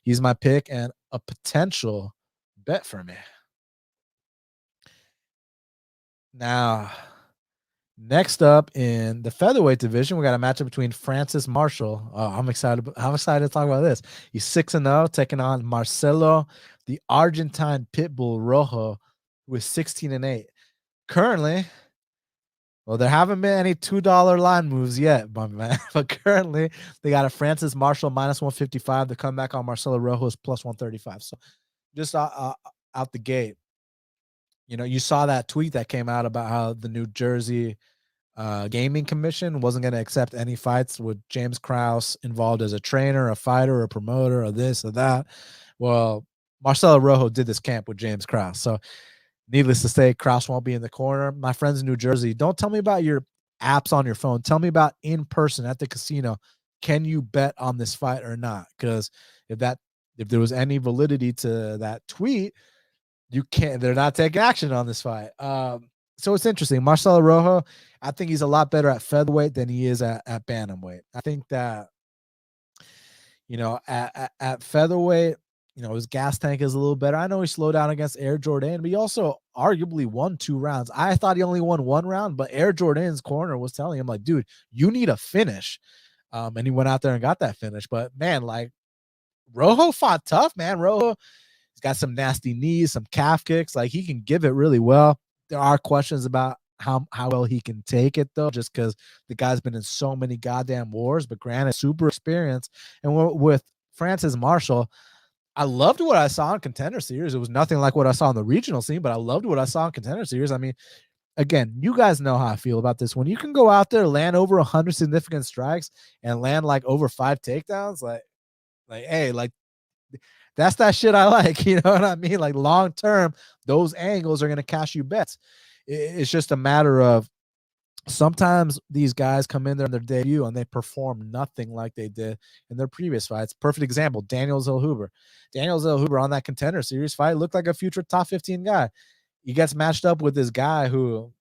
he's my pick and a potential bet for me. Now, next up in the featherweight division, we got a matchup between Francis Marshall. Oh, I'm excited to talk about this. He's 6-0, taking on Marcelo, the Argentine Pitbull Rojo, with 16-8. Currently, well, there haven't been any $2 line moves yet, man. But currently, they got a Francis Marshall -155. The comeback on Marcelo Rojo is +135. So just out the gate, you saw that tweet that came out about how the New Jersey Gaming Commission wasn't going to accept any fights with James Krause involved as a trainer, a fighter, a promoter, or this or that. Well, Marcelo Rojo did this camp with James Krause. So needless to say, Krause won't be in the corner. My friends in New Jersey, don't tell me about your apps on your phone. Tell me about in person at the casino. Can you bet on this fight or not? Because if there was any validity to that tweet, they're not taking action on this fight. So it's interesting. Marcelo Rojo, I think he's a lot better at featherweight than he is at bantamweight. I think that, at featherweight, his gas tank is a little better. I know he slowed down against Air Jordan, but he also arguably won 2 rounds. I thought he only won 1 round, but Air Jordan's corner was telling him, like, dude, you need a finish. And he went out there and got that finish. But, man, like, Rojo fought tough, man. Rojo, he's got some nasty knees, some calf kicks. Like, he can give it really well. There are questions about how well he can take it, though, just because the guy's been in so many goddamn wars. But granted, super experienced. And with Francis Marshall, I loved what I saw in Contender Series. It was nothing like what I saw in the regional scene, but I loved what I saw in Contender Series. I mean, again, you guys know how I feel about this. When you can go out there, land over 100 significant strikes, and land like over 5 takedowns, like, hey, like, that's that shit I like. You know what I mean? Like, long term, those angles are going to cash you bets. It's just a matter of sometimes these guys come in there in their debut and they perform nothing like they did in their previous fights. Perfect example, Daniel Zellhuber. Daniel Zellhuber on that Contender Series fight looked like a future top 15 guy. He gets matched up with this guy who,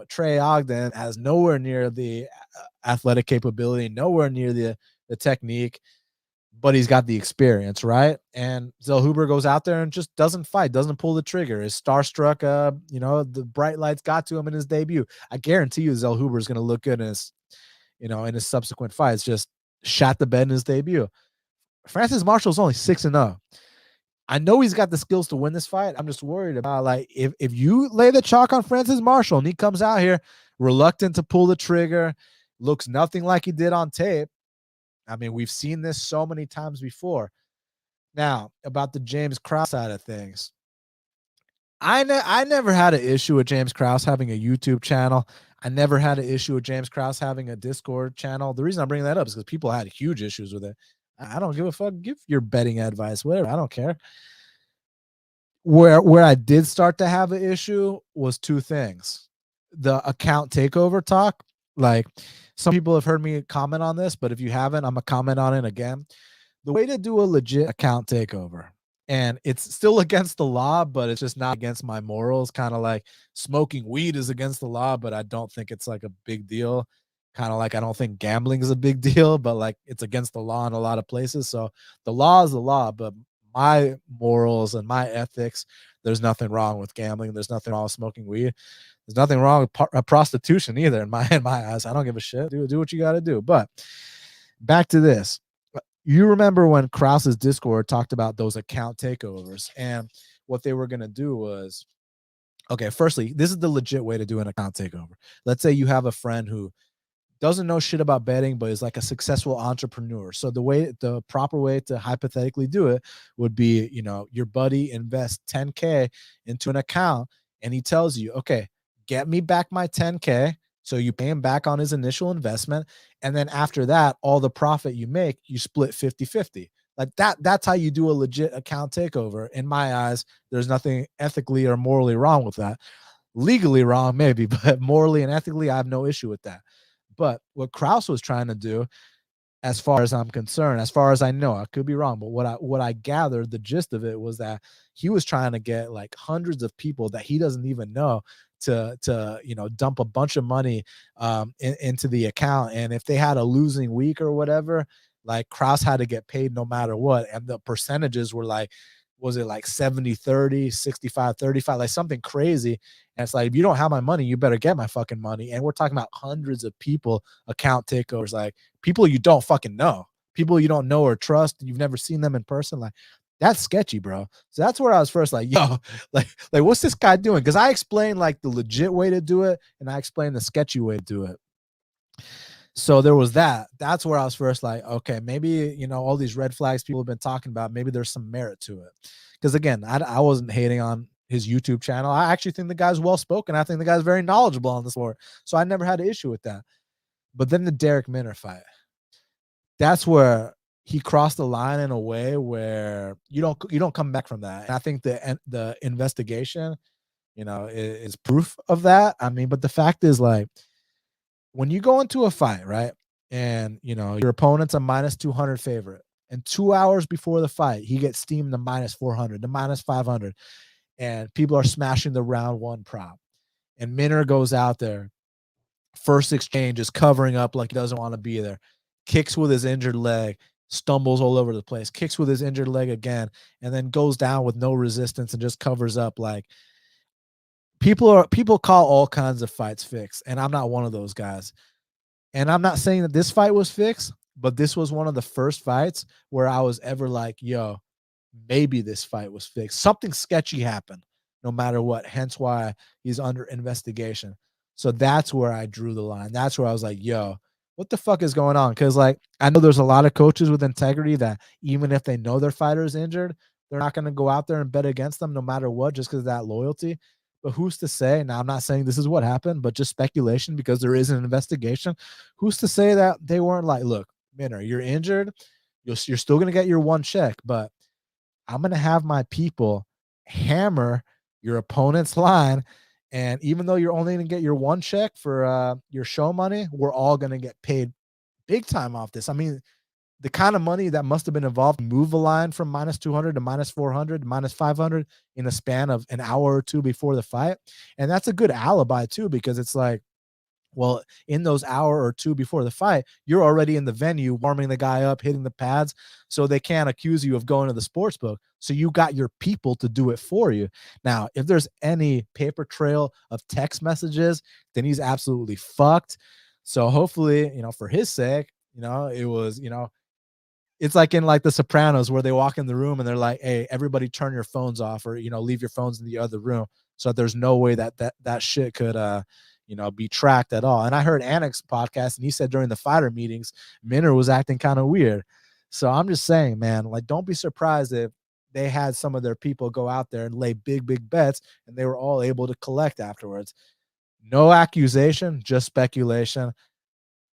Trey Ogden, has nowhere near the athletic capability, nowhere near the technique, but he's got the experience, right? And Zellhuber goes out there and just doesn't fight, doesn't pull the trigger. Is starstruck. The bright lights got to him in his debut. I guarantee you Zellhuber is going to look good in his subsequent fights. Just shot the bed in his debut. Francis Marshall's only 6-0. I know he's got the skills to win this fight. I'm just worried about, like, if you lay the chalk on Francis Marshall and he comes out here reluctant to pull the trigger, looks nothing like he did on tape. I mean, we've seen this so many times before. Now, about the James Krause side of things, I never had an issue with James Krause having a YouTube channel. I never had an issue with James Krause having a Discord channel. The reason I'm bringing that up is because people had huge issues with it. I don't give a fuck. Give your betting advice, whatever. I don't care. Where I did start to have an issue was 2 things. The account takeover talk. Like, some people have heard me comment on this, but if you haven't, I'm going to comment on it again. The way to do a legit account takeover, and it's still against the law, but it's just not against my morals. Kind of like smoking weed is against the law, but I don't think it's like a big deal. Kind of like I don't think gambling is a big deal, but like it's against the law in a lot of places. So the law is the law, but my morals and my ethics, there's nothing wrong with gambling. There's nothing wrong with smoking weed. There's nothing wrong with prostitution either in my eyes. I don't give a shit. Do what you got to do. But back to this. You remember when Krause's Discord talked about those account takeovers, and what they were going to do was, okay, firstly, this is the legit way to do an account takeover. Let's say you have a friend who doesn't know shit about betting, but is like a successful entrepreneur. So the proper way to hypothetically do it would be, your buddy invests $10K into an account, and he tells you, okay, get me back my 10K. So you pay him back on his initial investment. And then after that, all the profit you make, you split 50-50. Like that's how you do a legit account takeover. In my eyes, there's nothing ethically or morally wrong with that. Legally wrong, maybe, but morally and ethically, I have no issue with that. But what Krause was trying to do, as far as I'm concerned, as far as I know, I could be wrong, but what I gathered, the gist of it was that he was trying to get like hundreds of people that he doesn't even know to dump a bunch of money into the account, and if they had a losing week or whatever, like Krause had to get paid no matter what, and the percentages were like, was it like 70-30, 65-35, like something crazy. And it's like, if you don't have my money, you better get my fucking money. And we're talking about hundreds of people account takeovers, like people you don't fucking know, people you don't know or trust, you've never seen them in person. Like, that's sketchy, bro. So that's where I was first like, yo, like what's this guy doing? Because I explained like the legit way to do it, and I explained the sketchy way to do it. So there was that. That's where I was first like, okay, maybe, all these red flags people have been talking about, maybe there's some merit to it. Because again, I wasn't hating on his YouTube channel. I actually think the guy's well-spoken. I think the guy's very knowledgeable on the sport. So I never had an issue with that. But then the Derek Minner fight, that's where he crossed the line in a way where you don't come back from that. And I think the investigation, is proof of that. I mean, but the fact is, like, when you go into a fight, right, and your opponent's a -200 favorite, and 2 hours before the fight, he gets steamed to -400, to -500, and people are smashing the round one prop, and Minner goes out there, first exchange is covering up like he doesn't want to be there, kicks with his injured leg, stumbles all over the place, kicks with his injured leg again, and then goes down with no resistance and just covers up. Like, people call all kinds of fights fixed, and I'm not one of those guys. And I'm not saying that this fight was fixed, but this was one of the first fights where I was ever like, yo, maybe this fight was fixed. Something sketchy happened, no matter what. Hence why he's under investigation. So that's where I drew the line. That's where I was like, yo, what the fuck is going on? Because, like, I know there's a lot of coaches with integrity that even if they know their fighter is injured, they're not going to go out there and bet against them no matter what, just because of that loyalty. But who's to say? Now, I'm not saying this is what happened, but just speculation, because there is an investigation. Who's to say that they weren't like, look, Minner, you're injured. You're still going to get your one check, but I'm going to have my people hammer your opponent's line. And even though you're only going to get your one check for your show money, we're all going to get paid big time off this. I mean, the kind of money that must have been involved to move a line from -200 to -400 to -500 in a span of an hour or two before the fight. And that's a good alibi too, because it's like, well, in those hour or two before the fight, you're already in the venue warming the guy up, hitting the pads, so they can't accuse you of going to the sports book. So you got your people to do it for you. Now, if there's any paper trail of text messages, then he's absolutely fucked. So hopefully, for his sake, it was, it's like in like The Sopranos, where they walk in the room and they're like, hey, everybody turn your phones off, or, leave your phones in the other room. So that there's no way that shit could, be tracked at all. And I heard Anek's podcast, and he said during the fighter meetings, Minner was acting kind of weird. So I'm just saying, man, like, don't be surprised if they had some of their people go out there and lay big, big bets, and they were all able to collect afterwards. No accusation, just speculation.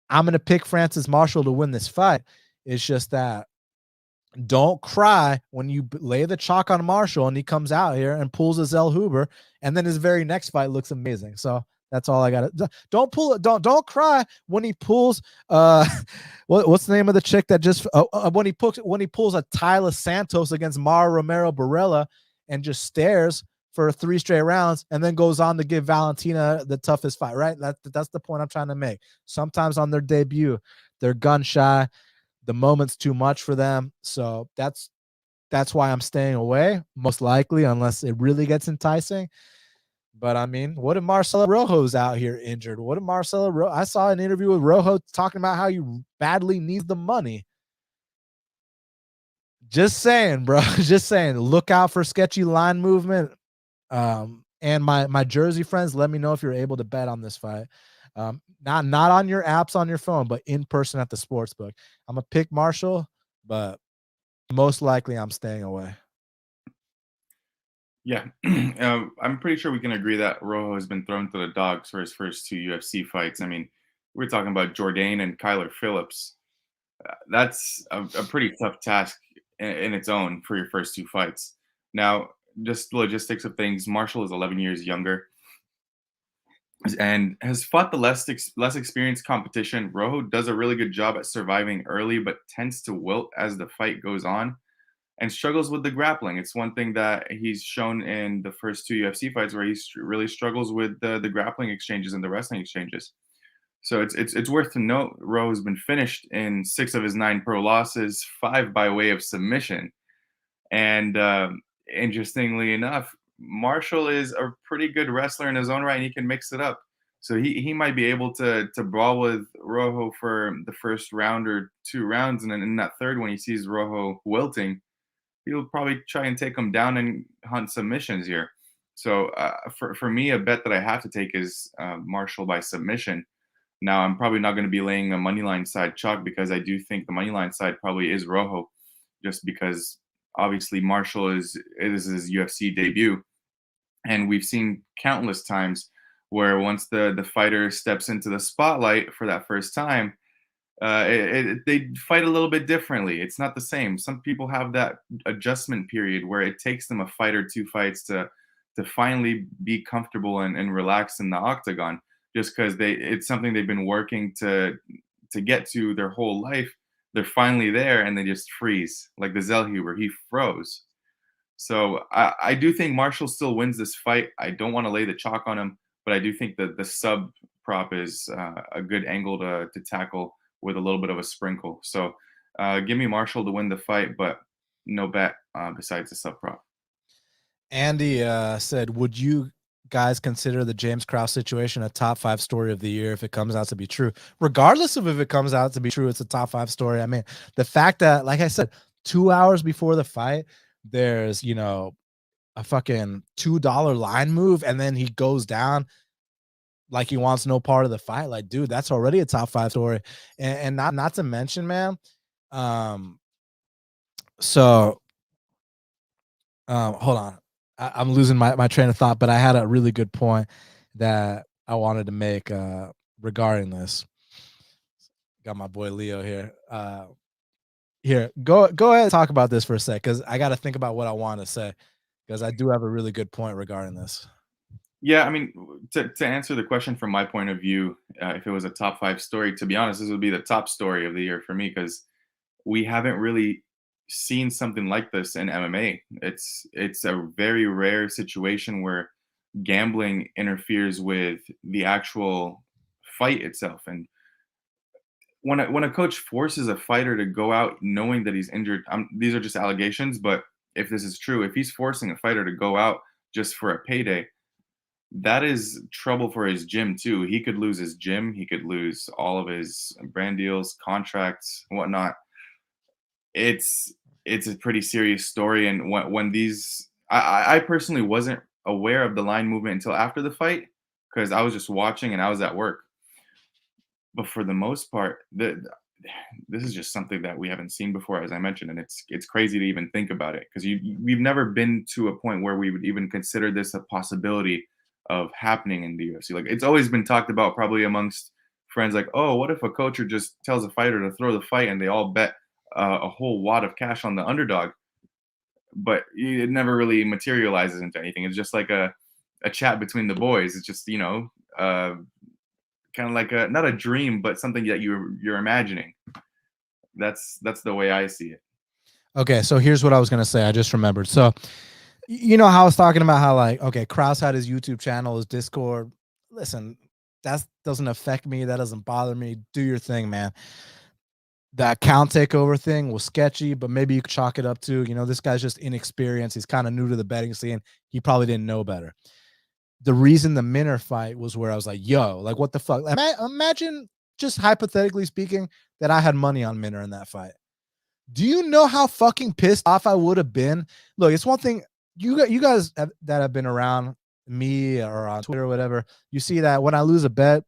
I'm going to pick Francis Marshall to win this fight. It's just that don't cry when you lay the chalk on Marshall and he comes out here and pulls a Zell Huber, and then his very next fight looks amazing. So that's all I got. Don't pull it. Don't cry when he pulls. What's the name of the chick that just when he pulls a Tyler Santos against Mara Romero Barella and just stares for 3 straight rounds and then goes on to give Valentina the toughest fight. Right. That's the point I'm trying to make. Sometimes on their debut, they're gun shy. The moment's too much for them. So that's why I'm staying away, most likely, unless it really gets enticing. But I mean, what if Marcelo Rojo's out here injured? What if I saw an interview with Rojo talking about how he badly needs the money. Just saying, bro. Just saying. Look out for sketchy line movement. And my Jersey friends, let me know if you're able to bet on this fight. Not on your apps on your phone, but in person at the sports book. I'm gonna pick Marshall, but most likely I'm staying away. Yeah, I'm pretty sure we can agree that Rojo has been thrown to the dogs for his first two UFC fights. I mean, we're talking about Jourdain and Kyler Phillips. That's a pretty tough task in its own for your first two fights. Now, just logistics of things. Marshall is 11 years younger and has fought the less experienced competition. Rojo does a really good job at surviving early, but tends to wilt as the fight goes on and struggles with the grappling. It's one thing that he's shown in the first two UFC fights where he really struggles with the grappling exchanges and the wrestling exchanges. So it's worth to note Rowe has been finished in 6 of his 9 pro losses, 5 by way of submission. And interestingly enough, Marshall is a pretty good wrestler in his own right, and he can mix it up. So he might be able to brawl with Rojo for the first round or 2 rounds, and then in that third one, he sees Rojo wilting, he'll probably try and take him down and hunt submissions here. So for me, a bet that I have to take is Marshall by submission. Now, I'm probably not going to be laying a money line side chalk because I do think the money line side probably is Rojo, just because obviously Marshall is his UFC debut, and we've seen countless times where once the fighter steps into the spotlight for that first time, they fight a little bit differently. It's not the same. Some people have that adjustment period where it takes them a fight or 2 fights to finally be comfortable and relax in the octagon, just because it's something they've been working to get to their whole life. They're finally there and they just freeze, like the Zellhuber. He froze. So I do think Marshall still wins this fight. I don't want to lay the chalk on him, but I do think that the sub prop is a good angle to tackle with a little bit of a sprinkle. So give me Marshall to win the fight, but no bet besides the sub prop. Andy said, would you guys consider the James Krause situation a top 5 story of the year if it comes out to be true? Regardless of if it comes out to be true, it's a top 5 story. I mean, the fact that, like I said, 2 hours before the fight, there's, a fucking $2 line move, and then he goes down like he wants no part of the fight. Like, dude, that's already a top 5 story. And not to mention, man, so hold on. I'm losing my train of thought, but I had a really good point that I wanted to make regarding this. Got my boy Leo here. Here, go ahead and talk about this for a sec, because I got to think about what I want to say, because I do have a really good point regarding this. Yeah, I mean, to answer the question from my point of view, if it was a top 5 story, to be honest, this would be the top story of the year for me, because we haven't really seen something like this in MMA. It's a very rare situation where gambling interferes with the actual fight itself. And when a coach forces a fighter to go out knowing that he's injured, these are just allegations, but if this is true, if he's forcing a fighter to go out just for a payday, that is trouble for his gym too. He could lose his gym. He could lose all of his brand deals, contracts, whatnot. It's a pretty serious story. And when these, I personally wasn't aware of the line movement until after the fight, because I was just watching and I was at work. But for the most part, this is just something that we haven't seen before, as I mentioned, and it's crazy to even think about it, because we've never been to a point where we would even consider this a possibility of happening in the UFC. Like, it's always been talked about probably amongst friends, like, oh, what if a coach just tells a fighter to throw the fight and they all bet a whole wad of cash on the underdog? But it never really materializes into anything. It's just like a chat between the boys. It's just, kind of like not a dream, but something that you're imagining. That's the way I see it. Okay, so here's what I was gonna say. I just remembered. So, how I was talking about how, like, okay, Krause had his YouTube channel, his Discord. Listen, that doesn't affect me. That doesn't bother me. Do your thing, man. That account takeover thing was sketchy, but maybe you could chalk it up to, this guy's just inexperienced. He's kind of new to the betting scene. He probably didn't know better. The reason the Minner fight was where I was like, yo, like, what the fuck? Imagine, just hypothetically speaking, that I had money on Minner in that fight. Do you know how fucking pissed off I would have been? Look, it's one thing, you guys that have been around me or on Twitter or whatever, you see that when I lose a bet,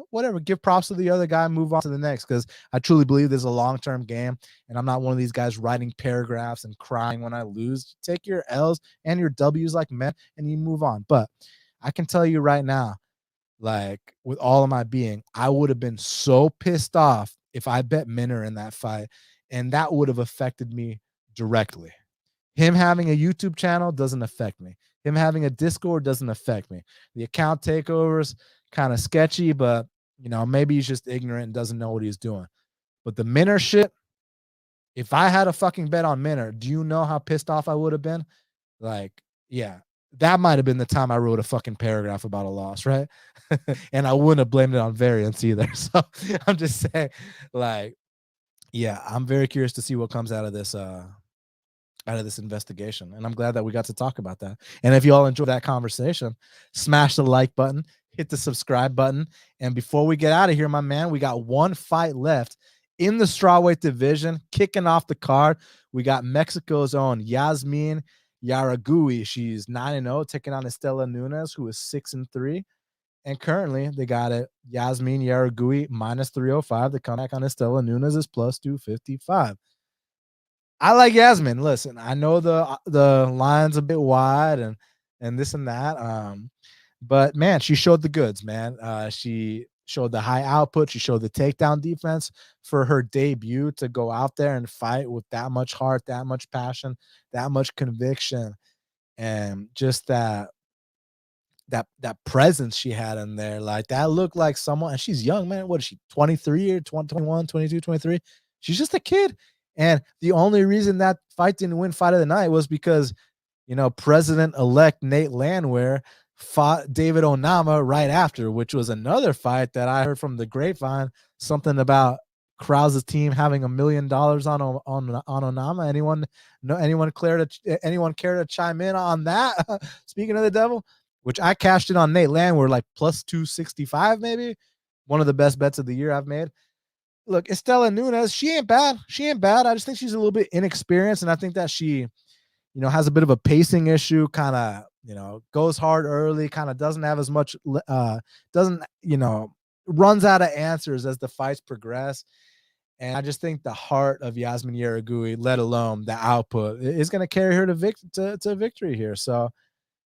whatever, give props to the other guy, move on to the next. Because I truly believe there's a long-term game, and I'm not one of these guys writing paragraphs and crying when I lose. Take your L's and your W's like men, and you move on. But I can tell you right now, like with all of my being, I would have been so pissed off if I bet Minner in that fight, and that would have affected me directly. Him having a YouTube channel doesn't affect me. Him having a Discord doesn't affect me. The account takeovers kind of sketchy, but maybe he's just ignorant and doesn't know what he's doing. But the Minner shit, if I had a fucking bet on Minner, do you know how pissed off I would have been? Like, yeah, that might have been the time I wrote a fucking paragraph about a loss, right? And I wouldn't have blamed it on variance either. So I'm just saying, like, yeah, I'm very curious to see what comes out of this investigation, and I'm glad that we got to talk about that. And if you all enjoyed that conversation, smash the like button, hit the subscribe button. And before we get out of here, my man, we got one fight left in the strawweight division. Kicking off the card, we got Mexico's own Yasmin Yaragui. She's 9-0, taking on Estela Nunes, who is 6-3. And currently, they got it. Yasmin Yaragui -305. The comeback on Estela Nunes is +255. I like Yasmin. Listen, I know the line's a bit wide and this and that. But man, she showed the goods, man. She showed the high output. She showed the takedown defense for her debut to go out there and fight with that much heart, that much passion, that much conviction, and just that presence she had in there. Like that looked like someone, and she's young, man. What is she, 23 or 20, 21, 22, 23? She's just a kid. And the only reason that fight didn't win fight of the night was because, President-elect Nate Landwehr fought David Onama right after, which was another fight that I heard from the grapevine, something about Krause's team having $1 million on Onama. Anyone care to chime in on that? Speaking of the devil, which I cashed in on Nate Landwehr, like +265, maybe. One of the best bets of the year I've made. Look, Estela Nunes, she ain't bad. I just think she's a little bit inexperienced, and I think that she, has a bit of a pacing issue, kind of, goes hard early, kind of doesn't have as much, runs out of answers as the fights progress. And I just think the heart of Yasmin Yaragui, let alone the output, is going to carry her to victory here. So,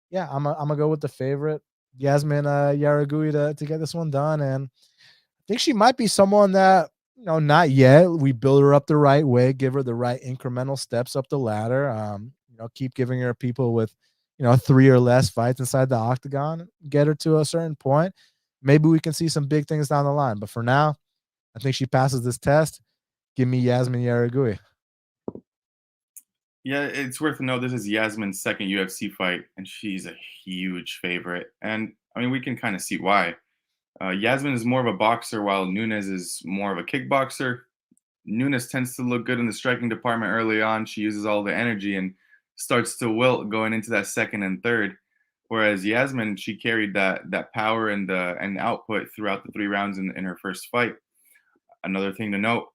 yeah, I'm gonna go with the favorite, Yasmin Yaragui, to get this one done. And I think she might be someone that, not yet. We build her up the right way, give her the right incremental steps up the ladder. Keep giving her people with, 3 or less fights inside the octagon, get her to a certain point. Maybe we can see some big things down the line. But for now, I think she passes this test. Give me Yasmin Yaragui. Yeah, it's worth to note this is Yasmin's second UFC fight, and she's a huge favorite. And I mean, we can kind of see why. Yasmin is more of a boxer, while Nunes is more of a kickboxer. Nunes tends to look good in the striking department early on. She uses all the energy and starts to wilt going into that second and third. Whereas Yasmin, she carried that power and output throughout the 3 rounds in her first fight. Another thing to note,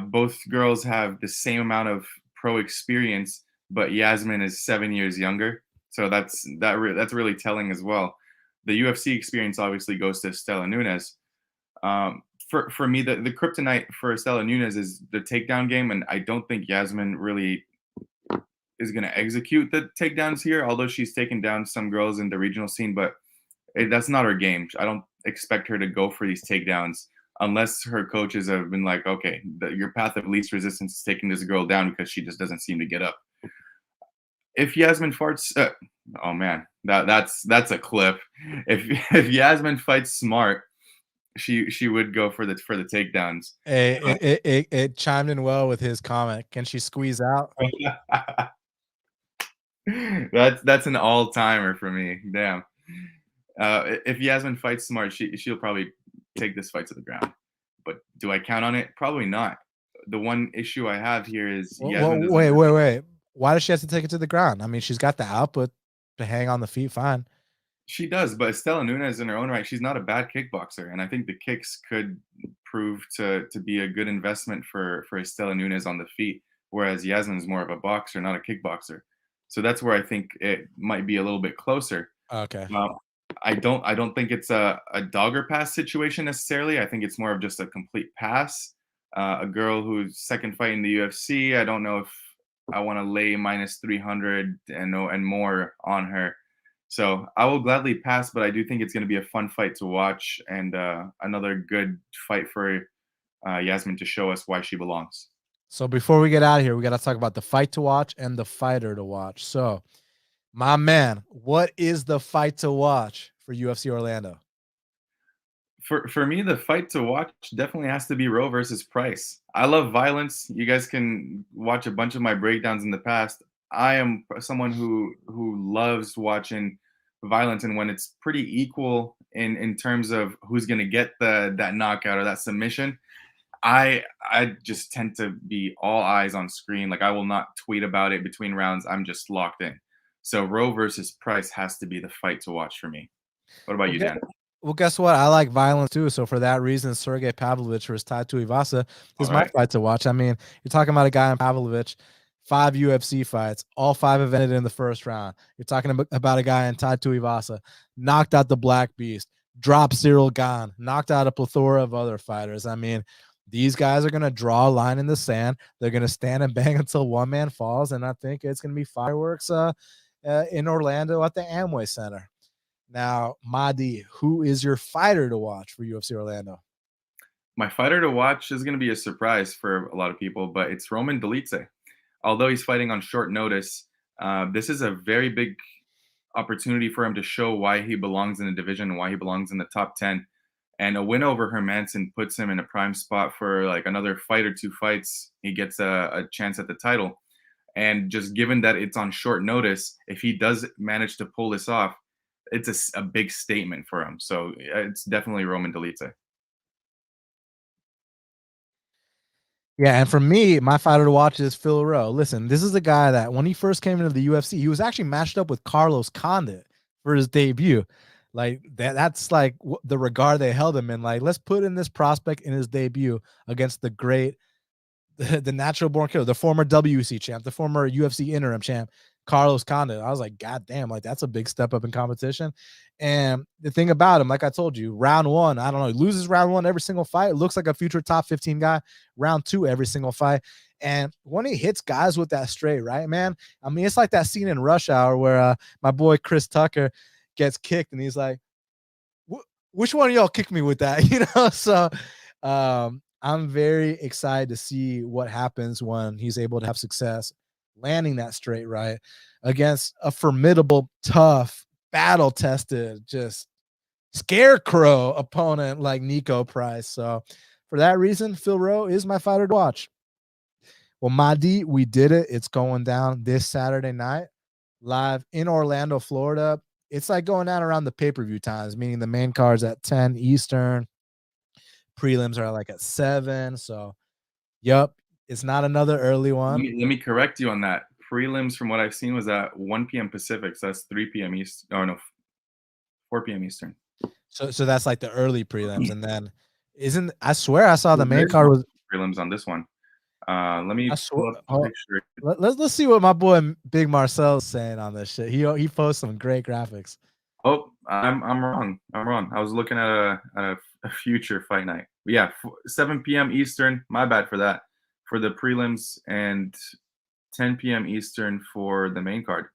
both girls have the same amount of pro experience, but Yasmin is 7 years younger. So that's really telling as well. The UFC experience obviously goes to Estela Nunes. For me, the kryptonite for Estela Nunes is the takedown game, and I don't think Yasmin really is going to execute the takedowns here, although she's taken down some girls in the regional scene, but that's not her game. I don't expect her to go for these takedowns unless her coaches have been like, okay, your path of least resistance is taking this girl down because she just doesn't seem to get up. If Yasmin farts, oh man, that's a clip. If Yasmin fights smart, she would go for the takedowns. It chimed in well with his comment. Can she squeeze out? That's an all-timer for me. Damn. If Yasmin fights smart, she'll probably take this fight to the ground. But do I count on it? Probably not. The one issue I have here is wait. Why does she have to take it to the ground? I mean, she's got the output to hang on the feet fine. She does, but Estela Nunes in her own right, she's not a bad kickboxer, and I think the kicks could prove to be a good investment for Estela Nunes on the feet, whereas Yasmin's more of a boxer, not a kickboxer. So that's where I think it might be a little bit closer. Okay. I don't think it's a dog or pass situation necessarily. I think it's more of just a complete pass. A girl who's second fight in the UFC. I don't know if I want to lay minus 300 and more on her. So I will gladly pass, but I do think it's going to be a fun fight to watch and another good fight for Yasmin to show us why she belongs. So before we get out of here, we got to talk about the fight to watch and the fighter to watch. So, my man, what is the fight to watch for UFC Orlando? For me, the fight to watch definitely has to be Rowe versus Price. I love violence. You guys can watch a bunch of my breakdowns in the past. I am someone who loves watching violence, and when it's pretty equal in terms of who's going to get that knockout or that submission, I just tend to be all eyes on screen. Like I will not tweet about it between rounds. I'm just locked in. So Rowe versus Price has to be the fight to watch for me. What about you, Okay. Dan? Well, guess what? I like violence too. So for that reason, Sergei Pavlovich versus Tuivasa is All my right. fight to watch. I mean, you're talking about a guy in Pavlovich, 5 UFC fights, all 5 have ended in the first round. You're talking about a guy in Tuivasa, knocked out the Black Beast, dropped Cyril Gahn, knocked out a plethora of other fighters. I mean, these guys are going to draw a line in the sand. They're going to stand and bang until one man falls, and I think it's going to be fireworks in Orlando at the Amway Center. Now, Mahdi, who is your fighter to watch for UFC Orlando? My fighter to watch is going to be a surprise for a lot of people, but it's Roman Dolidze. Although he's fighting on short notice, this is a very big opportunity for him to show why he belongs in the division and why he belongs in the top 10. And a win over Hermansson puts him in a prime spot for like another fight or 2 fights. He gets a chance at the title. And just given that it's on short notice, if he does manage to pull this off, it's a big statement for him. So it's definitely Roman Dolidze. Yeah, and for me, my fighter to watch is Phil Rowe. Listen, this is a guy that when he first came into the UFC, he was actually matched up with Carlos Condit for his debut. Like that's like the regard they held him in. Like, let's put in this prospect in his debut against the great the natural born killer, the former WC champ, the former UFC interim champ, Carlos Condit. I was like, God damn, like that's a big step up in competition. And the thing about him, like I told you, round 1, I don't know, he loses round 1 every single fight. It looks like a future top 15 guy. Round 2, every single fight. And when he hits guys with that straight right, man, I mean, it's like that scene in Rush Hour where my boy Chris Tucker gets kicked and he's like, which one of y'all kicked me with that? You know, so I'm very excited to see what happens when he's able to have success landing that straight right against a formidable, tough, battle tested, just scarecrow opponent like Niko Price. So for that reason, Phil Rowe is my fighter to watch. Well, Mahdi, we did it. It's going down this Saturday night live in Orlando, Florida. It's like going down around the pay-per-view times, meaning the main card's at 10 Eastern. Prelims are like at 7. So, yep, it's not another early one. Let me correct you on that. Prelims, from what I've seen, was at 1 p.m. Pacific. So that's 3 p.m. East. Oh, no, 4 p.m. Eastern. So that's like the early prelims. And then I swear I saw the main card was prelims on this one. Let me pull up the picture. Let's see what my boy Big Marcel is saying on this shit. He posts some great graphics. Oh, I'm wrong. I'm wrong. I was looking at a future fight night. But yeah, 7 p.m. Eastern. My bad for that. For the prelims and 10 p.m. Eastern for the main card.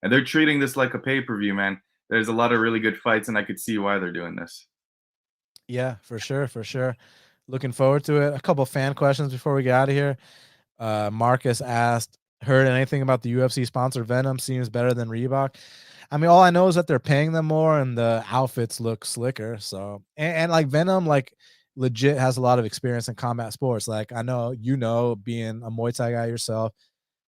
And they're treating this like a pay-per-view, man. There's a lot of really good fights, and I could see why they're doing this. Yeah, for sure, for sure. Looking forward to it. A couple fan questions before we get out of here. Marcus asked, heard anything about the UFC sponsor Venom? Seems better than Reebok. I mean, all I know is that they're paying them more and the outfits look slicker. So, and like Venom, like legit has a lot of experience in combat sports. Like I know, being a Muay Thai guy yourself,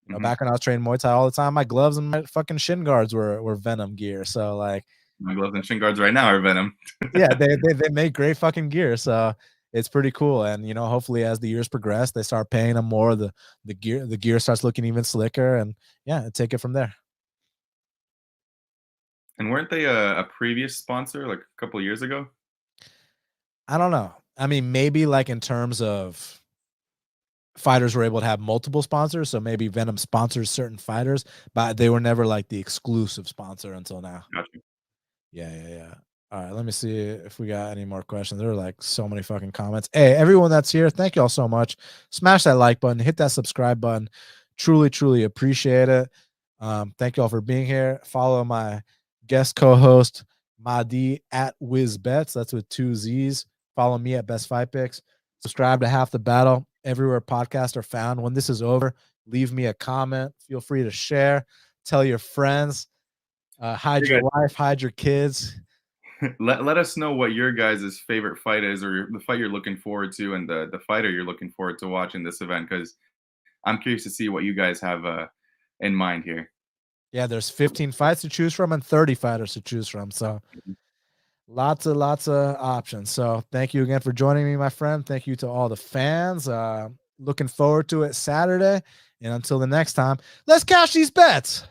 back when I was training Muay Thai all the time, my gloves and my fucking shin guards were Venom gear. So like my gloves and shin guards right now are Venom. Yeah, they make great fucking gear. So it's pretty cool. And hopefully as the years progress, they start paying them more. The gear starts looking even slicker, and yeah, take it from there. And weren't they a previous sponsor like a couple of years ago? I don't know. I mean, maybe like in terms of fighters were able to have multiple sponsors, so maybe Venom sponsors certain fighters, but they were never like the exclusive sponsor until now. Gotcha. Yeah. All right, let me see if we got any more questions. There are like so many fucking comments. Hey, everyone that's here, thank you all so much. Smash that like button, hit that subscribe button. Truly appreciate it. Thank you all for being here. Follow my guest co-host Madi at WizBets. That's with 2 Z's. Follow me at Best Fight Picks. Subscribe to Half the Battle everywhere podcasts are found. When this is over, leave me a comment. Feel free to share. Tell your friends. Hide your wife, hide your kids. Let us know what your guys' favorite fight is, or the fight you're looking forward to, and the fighter you're looking forward to watching this event, because I'm curious to see what you guys have in mind here. Yeah, there's 15 fights to choose from and 30 fighters to choose from. So lots of options. So thank you again for joining me, my friend. Thank you to all the fans. Looking forward to it Saturday. And until the next time, let's cash these bets.